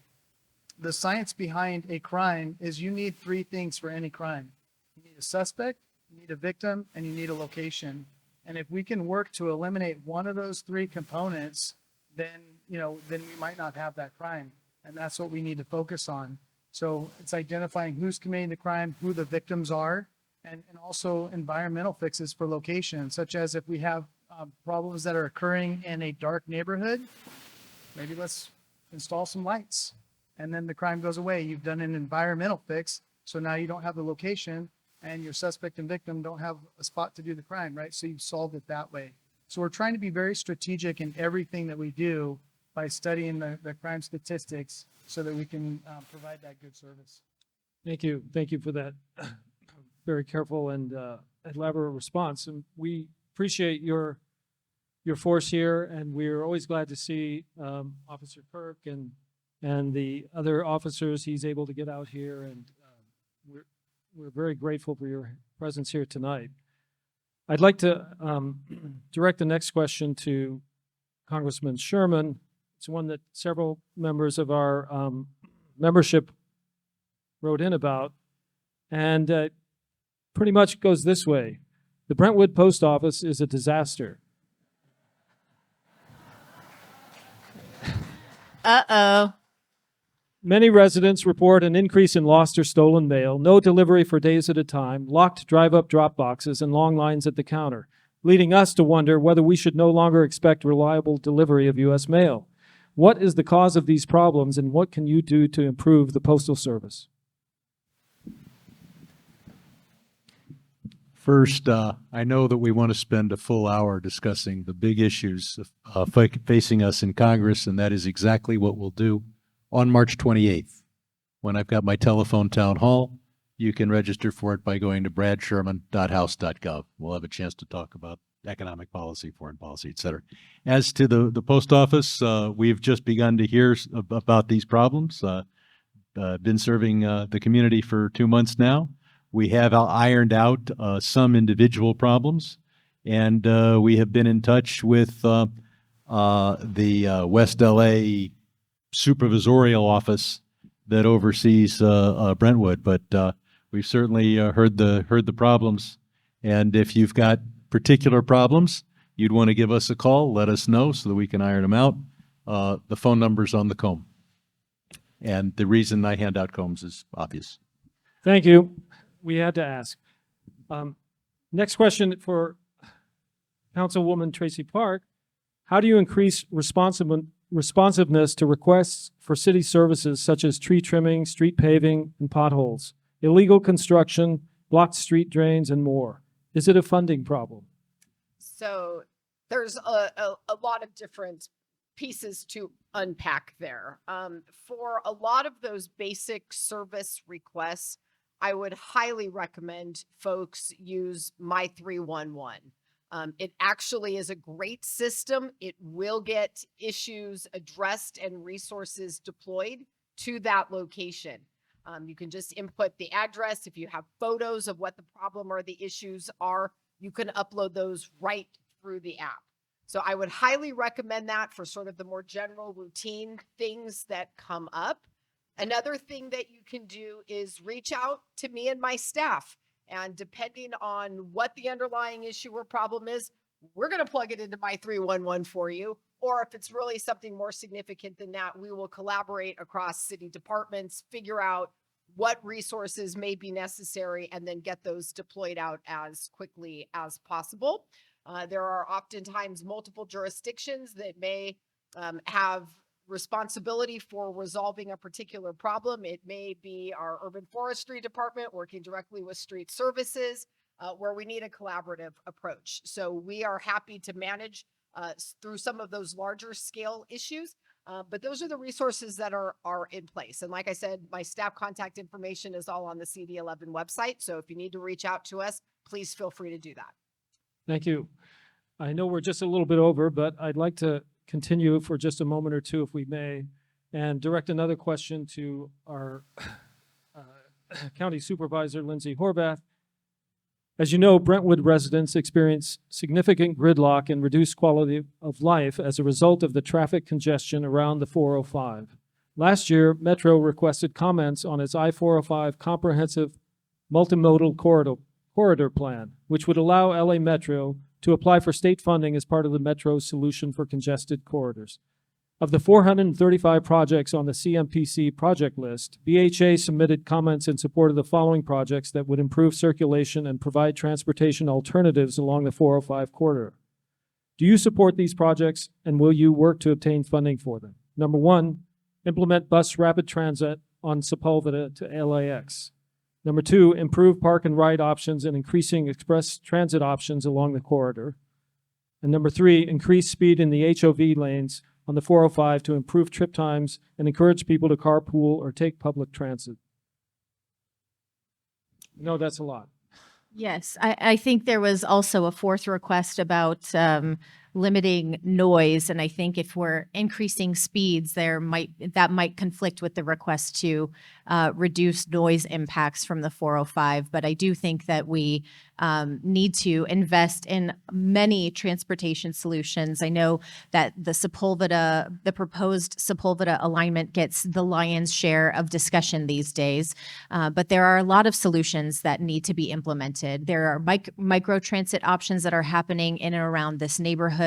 The science behind a crime is you need 3 things for any crime. You need a suspect, you need a victim, and you need a location. And if we can work to eliminate one of those 3 components, then we might not have that crime. And that's what we need to focus on. So it's identifying who's committing the crime, who the victims are, and also environmental fixes for location, such as if we have problems that are occurring in a dark neighborhood, maybe let's install some lights and then the crime goes away. You've done an environmental fix. So now you don't have the location and your suspect and victim don't have a spot to do the crime, right? So you've solved it that way. So we're trying to be very strategic in everything that we do by studying the crime statistics so that we can provide that good service. Thank you. Thank you for that very careful and elaborate response. And we appreciate your force here, and we're always glad to see Officer Kirk and the other officers he's able to get out here, and we're very grateful for your presence here tonight. I'd like to direct the next question to Congressman Sherman. It's one that several members of our membership wrote in about, and pretty much goes this way. The Brentwood Post Office is a disaster. Uh-oh. Many residents report an increase in lost or stolen mail, no delivery for days at a time, locked drive-up drop boxes, and long lines at the counter, leading us to wonder whether we should no longer expect reliable delivery of U.S. mail. What is the cause of these problems, and what can you do to improve the Postal Service? First, I know that we want to spend a full hour discussing the big issues facing us in Congress, and that is exactly what we'll do on March 28th. When I've got my telephone town hall, you can register for it by going to bradsherman.house.gov. We'll have a chance to talk about economic policy, foreign policy, et cetera. As to the post office, we've just begun to hear about these problems. Been serving the community for 2 months now. We have ironed out some individual problems, and we have been in touch with the West LA supervisorial office that oversees Brentwood. But we've certainly heard the problems, and if you've got particular problems, you'd want to give us a call, let us know so that we can iron them out. The phone number's on the comb, and the reason I hand out combs is obvious. Thank you. We had to ask. Next question for Councilwoman Traci Park. How do you increase responsiveness to requests for city services such as tree trimming, street paving, and potholes, illegal construction, blocked street drains, and more? Is it a funding problem? So there's a lot of different pieces to unpack there. For a lot of those basic service requests, I would highly recommend folks use My 311. It actually is a great system. It will get issues addressed and resources deployed to that location. You can just input the address. If you have photos of what the problem or the issues are, you can upload those right through the app. So I would highly recommend that for sort of the more general routine things that come up. Another thing that you can do is reach out to me and my staff. And depending on what the underlying issue or problem is, we're going to plug it into My 311 for you. Or if it's really something more significant than that, we will collaborate across city departments, figure out what resources may be necessary, and then get those deployed out as quickly as possible. There are oftentimes multiple jurisdictions that may have responsibility for resolving a particular problem. It may be our urban forestry department working directly with street services, where we need a collaborative approach. So we are happy to manage through some of those larger scale issues, but those are the resources that are in place. And like I said, my staff contact information is all on the CD11 website. So if you need to reach out to us, please feel free to do that. Thank you. I know we're just a little bit over, but I'd like to continue for just a moment or two, if we may, and direct another question to our County Supervisor Lindsey Horvath. As you know, Brentwood residents experience significant gridlock and reduced quality of life as a result of the traffic congestion around the 405. Last year, Metro requested comments on its I-405 comprehensive multimodal corridor plan, which would allow LA Metro to apply for state funding as part of the Metro's solution for congested corridors. Of the 435 projects on the CMPC project list, BHA submitted comments in support of the following projects that would improve circulation and provide transportation alternatives along the 405 corridor. Do you support these projects, and will you work to obtain funding for them? Number one, implement bus rapid transit on Sepulveda to LAX. Number two, improve park and ride options and increasing express transit options along the corridor. And number three, increase speed in the HOV lanes on the 405 to improve trip times and encourage people to carpool or take public transit. No, that's a lot. Yes, I think there was also a fourth request about limiting noise, and I think if we're increasing speeds, that might conflict with the request to reduce noise impacts from the 405. But I do think that we need to invest in many transportation solutions. I know that the proposed Sepulveda alignment gets the lion's share of discussion these days, but there are a lot of solutions that need to be implemented. There are micro transit options that are happening in and around this neighborhood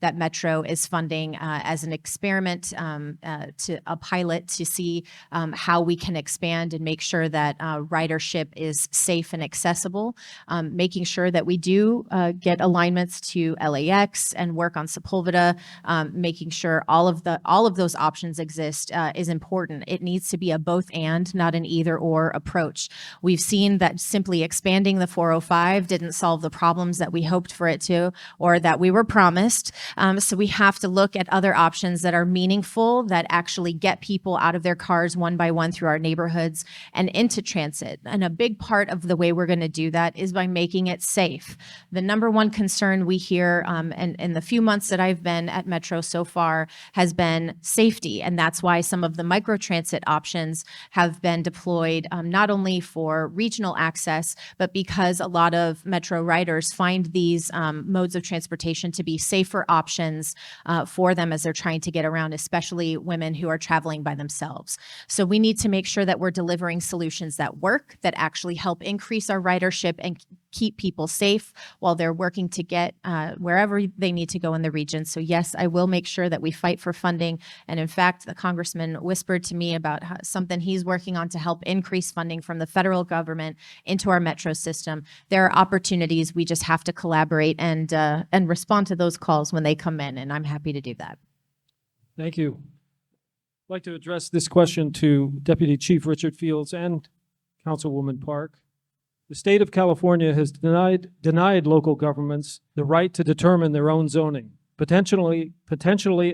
that Metro is funding as an experiment, to a pilot to see how we can expand and make sure that ridership is safe and accessible. Making sure that we do get alignments to LAX and work on Sepulveda, making sure all of those options exist is important. It needs to be a both and, not an either or approach. We've seen that simply expanding the 405 didn't solve the problems that we hoped for it to, or that we were promised. So we have to look at other options that are meaningful, that actually get people out of their cars one by one through our neighborhoods and into transit. And a big part of the way we're going to do that is by making it safe. The number one concern we hear in the few months that I've been at Metro so far has been safety. And that's why some of the microtransit options have been deployed, not only for regional access, but because a lot of Metro riders find these modes of transportation to be safer options for them as they're trying to get around, especially women who are traveling by themselves. So we need to make sure that we're delivering solutions that work, that actually help increase our ridership and keep people safe while they're working to get wherever they need to go in the region. So yes, I will make sure that we fight for funding. And in fact, the congressman whispered to me about something he's working on to help increase funding from the federal government into our Metro system. There are opportunities. We just have to collaborate and respond to those calls when they come in. And I'm happy to do that. Thank you. I'd like to address this question to Deputy Chief Richard Fields and Councilwoman Park. The state of California has denied local governments the right to determine their own zoning, potentially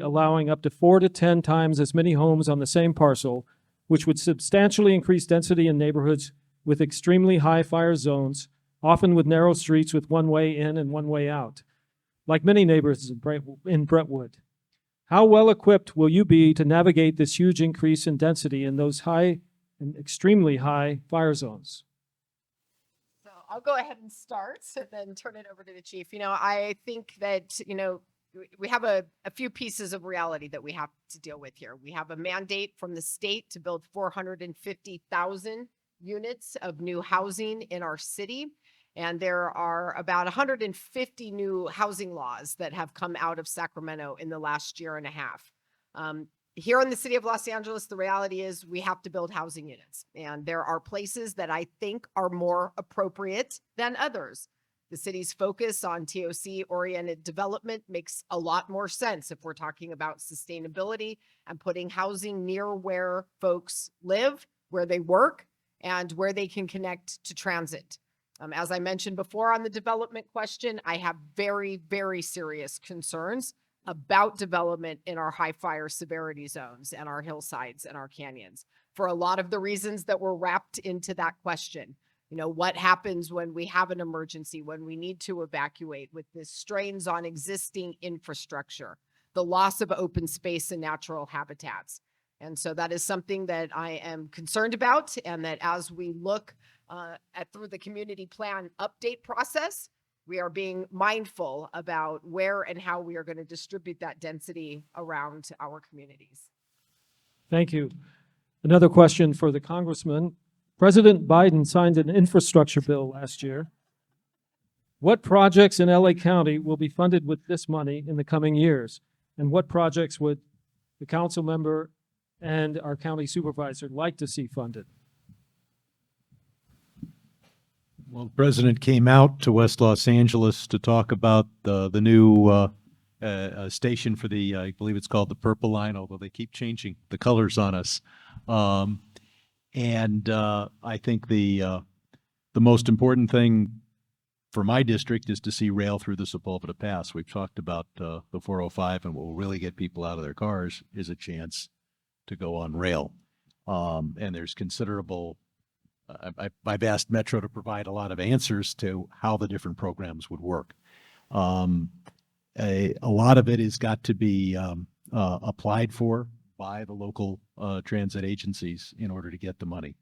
allowing up to 4 to 10 times as many homes on the same parcel, which would substantially increase density in neighborhoods with extremely high fire zones, often with narrow streets with one way in and one way out, like many neighborhoods in Brentwood. How well equipped will you be to navigate this huge increase in density in those high and extremely high fire zones? So I'll go ahead and start and then turn it over to the chief. I think that, we have a few pieces of reality that we have to deal with here. We have a mandate from the state to build 450,000 units of new housing in our city. And there are about 150 new housing laws that have come out of Sacramento in the last year and a half. Here in the city of Los Angeles, the reality is we have to build housing units. And there are places that I think are more appropriate than others. The city's focus on TOC-oriented development makes a lot more sense if we're talking about sustainability and putting housing near where folks live, where they work, and where they can connect to transit. As I mentioned before on the development question, I have very, very serious concerns about development in our high fire severity zones and our hillsides and our canyons for a lot of the reasons that were wrapped into that question. What happens when we have an emergency, when we need to evacuate, with the strains on existing infrastructure, the loss of open space and natural habitats. And so that is something that I am concerned about, and that as we look through the community plan update process, we are being mindful about where and how we are going to distribute that density around our communities. Thank you. Another question for the congressman. President Biden signed an infrastructure bill last year. What projects in LA County will be funded with this money in the coming years? And what projects would the council member and our county supervisor like to see funded? Well, the president came out to West Los Angeles to talk about the new station for I believe it's called the Purple Line, although they keep changing the colors on us. And I think the most important thing for my district is to see rail through the Sepulveda Pass. We've talked about the 405, and what will really get people out of their cars is a chance to go on rail. And there's considerable, I've asked Metro to provide a lot of answers to how the different programs would work. A lot of it has got to be applied for by the local transit agencies in order to get the money.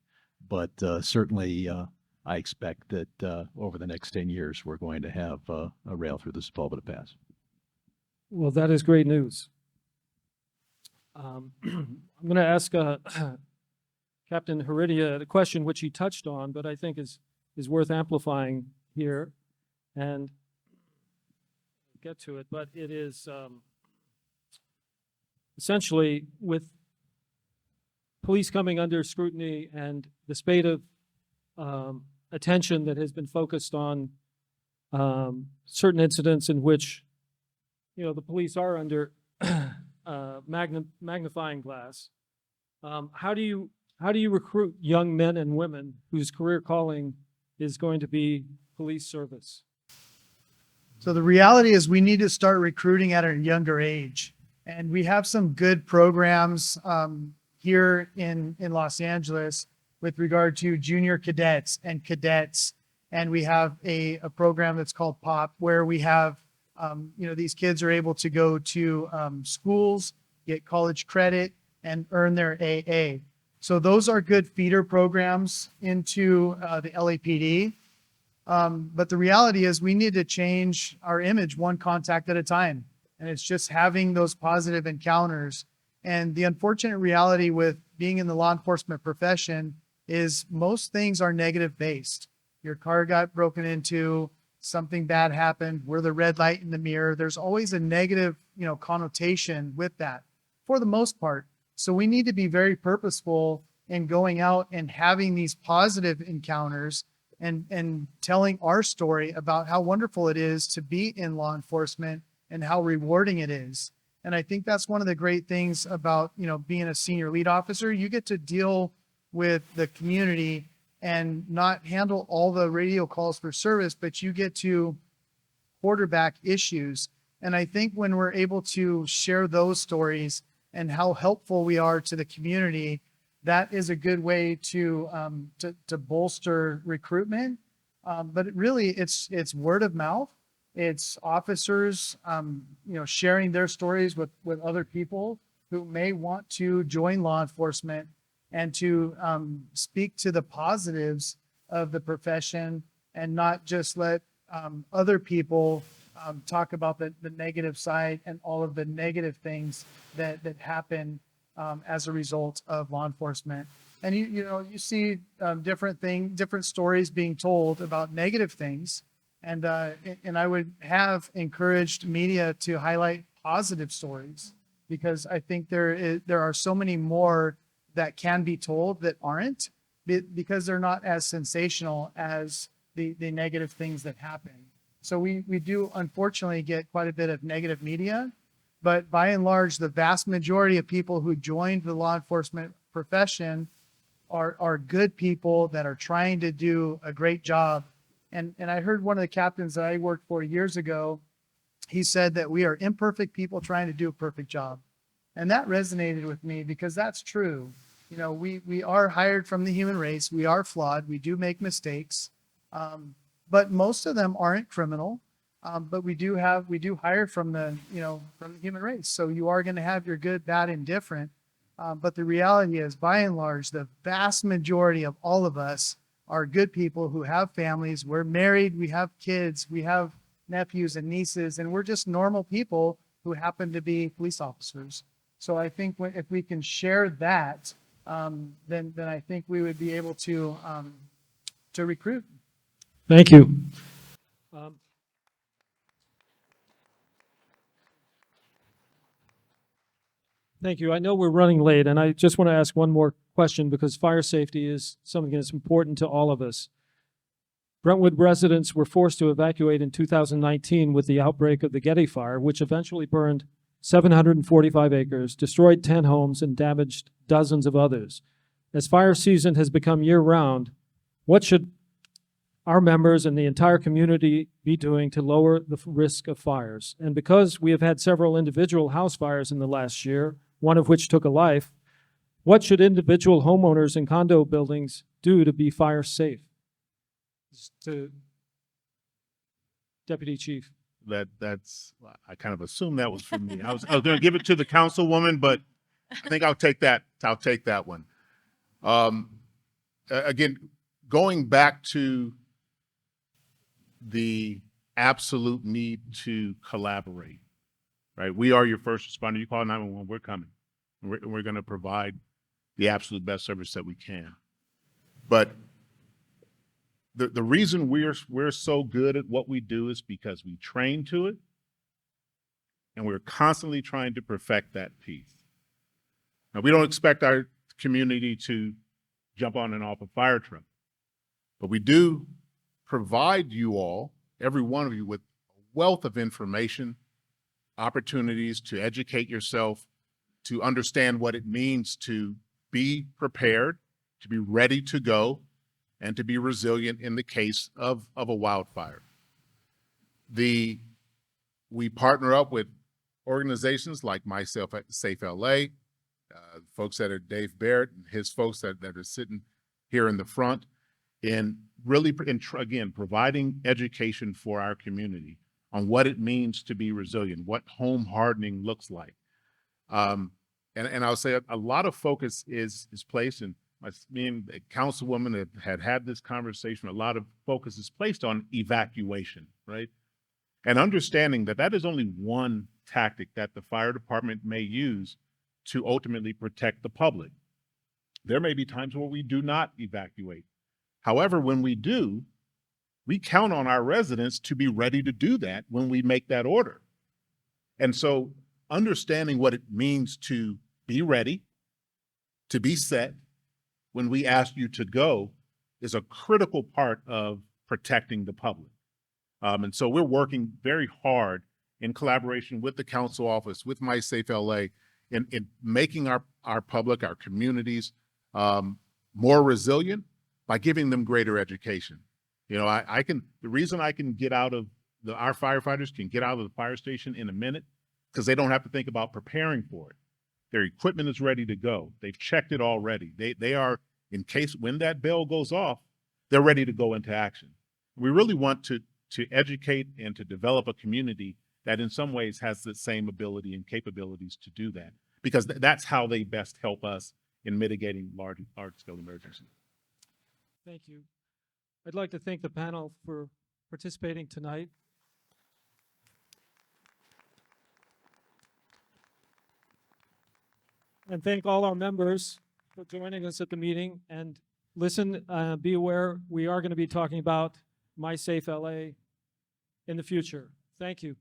But certainly, I expect that over the next 10 years, we're going to have a rail through the Sepulveda Pass. Well, that is great news. I'm going to ask Captain Heredia a question which he touched on, but I think is worth amplifying here and get to it. But it is essentially with police coming under scrutiny and the spate of attention that has been focused on certain incidents in which, you know, the police are under magnifying glass. How do you recruit young men and women whose career calling is going to be police service? So the reality is we need to start recruiting at a younger age. And we have some good programs here in Los Angeles with regard to junior cadets and cadets. And we have a program that's called POP, where we have, these kids are able to go to schools, get college credit, and earn their AA. So those are good feeder programs into the LAPD. But the reality is we need to change our image one contact at a time. And it's just having those positive encounters. And the unfortunate reality with being in the law enforcement profession is most things are negative based. Your car got broken into, something bad happened, we're the red light in the mirror. There's always a negative, connotation with that for the most part. So we need to be very purposeful in going out and having these positive encounters and telling our story about how wonderful it is to be in law enforcement and how rewarding it is. And I think that's one of the great things about, being a senior lead officer. You get to deal with the community and not handle all the radio calls for service, but you get to quarterback issues. And I think when we're able to share those stories and how helpful we are to the community, that is a good way to bolster recruitment. But it's word of mouth. It's officers, sharing their stories with other people who may want to join law enforcement and to speak to the positives of the profession and not just let other people talk about the negative side and all of the negative things that happen as a result of law enforcement. And you see different stories being told about negative things. And I would have encouraged media to highlight positive stories, because I think there are so many more that can be told that aren't, because they're not as sensational as the negative things that happen. So we do unfortunately get quite a bit of negative media, but by and large, the vast majority of people who joined the law enforcement profession are good people that are trying to do a great job. And I heard one of the captains that I worked for years ago, he said that we are imperfect people trying to do a perfect job. And that resonated with me, because that's true. We are hired from the human race. We are flawed. We do make mistakes. But most of them aren't criminal. But we do hire from the human race. So you are going to have your good, bad, and different. But the reality is, by and large, the vast majority of all of us are good people who have families. We're married, we have kids, we have nephews and nieces, and we're just normal people who happen to be police officers. So I think if we can share that, then I think we would be able to recruit. Thank you. Thank you. I know we're running late, and I just want to ask one more question, because fire safety is something that's important to all of us. Brentwood residents were forced to evacuate in 2019 with the outbreak of the Getty Fire, which eventually burned 745 acres, destroyed 10 homes, and damaged dozens of others. As fire season has become year-round, what should our members and the entire community be doing to lower the risk of fires? And because we have had several individual house fires in the last year, one of which took a life, what should individual homeowners in condo buildings do to be fire safe? To Deputy Chief. I kind of assumed that was for me. I was going to give it to the councilwoman, but I think I'll take that one. Again, going back to the absolute need to collaborate, right? We are your first responder. You call 911, we're coming. We're going to provide the absolute best service that we can. But the reason we're so good at what we do is because we train to it, and we're constantly trying to perfect that piece. Now, we don't expect our community to jump on and off a fire truck, but we do provide you all, every one of you, with a wealth of information, opportunities to educate yourself, to understand what it means to be prepared, to be ready to go, and to be resilient in the case of a wildfire. We partner up with organizations like Myself at Safe LA, folks that are Dave Barrett and his folks that are sitting here in the front, in really, again, providing education for our community on what it means to be resilient, what home hardening looks like. And I'll say a lot of focus is placed, and me and the councilwoman had this conversation, a lot of focus is placed on evacuation, right? And understanding that is only one tactic that the fire department may use to ultimately protect the public. There may be times where we do not evacuate. However, when we do, we count on our residents to be ready to do that when we make that order. And so understanding what it means to be ready, to be set when we ask you to go is a critical part of protecting the public. And so we're working very hard in collaboration with the council office, with MySafe LA, in making our public, our communities more resilient by giving them greater education. You know, the reason I can get out of our firefighters can get out of the fire station in a minute, because they don't have to think about preparing for it. Their equipment is ready to go. They've checked it already. They are, in case when that bell goes off, they're ready to go into action. We really want to educate and to develop a community that in some ways has the same ability and capabilities to do that, because that's how they best help us in mitigating large-scale emergencies. Thank you. I'd like to thank the panel for participating tonight. And thank all our members for joining us at the meeting. And listen, be aware, we are going to be talking about MySafe LA in the future. Thank you.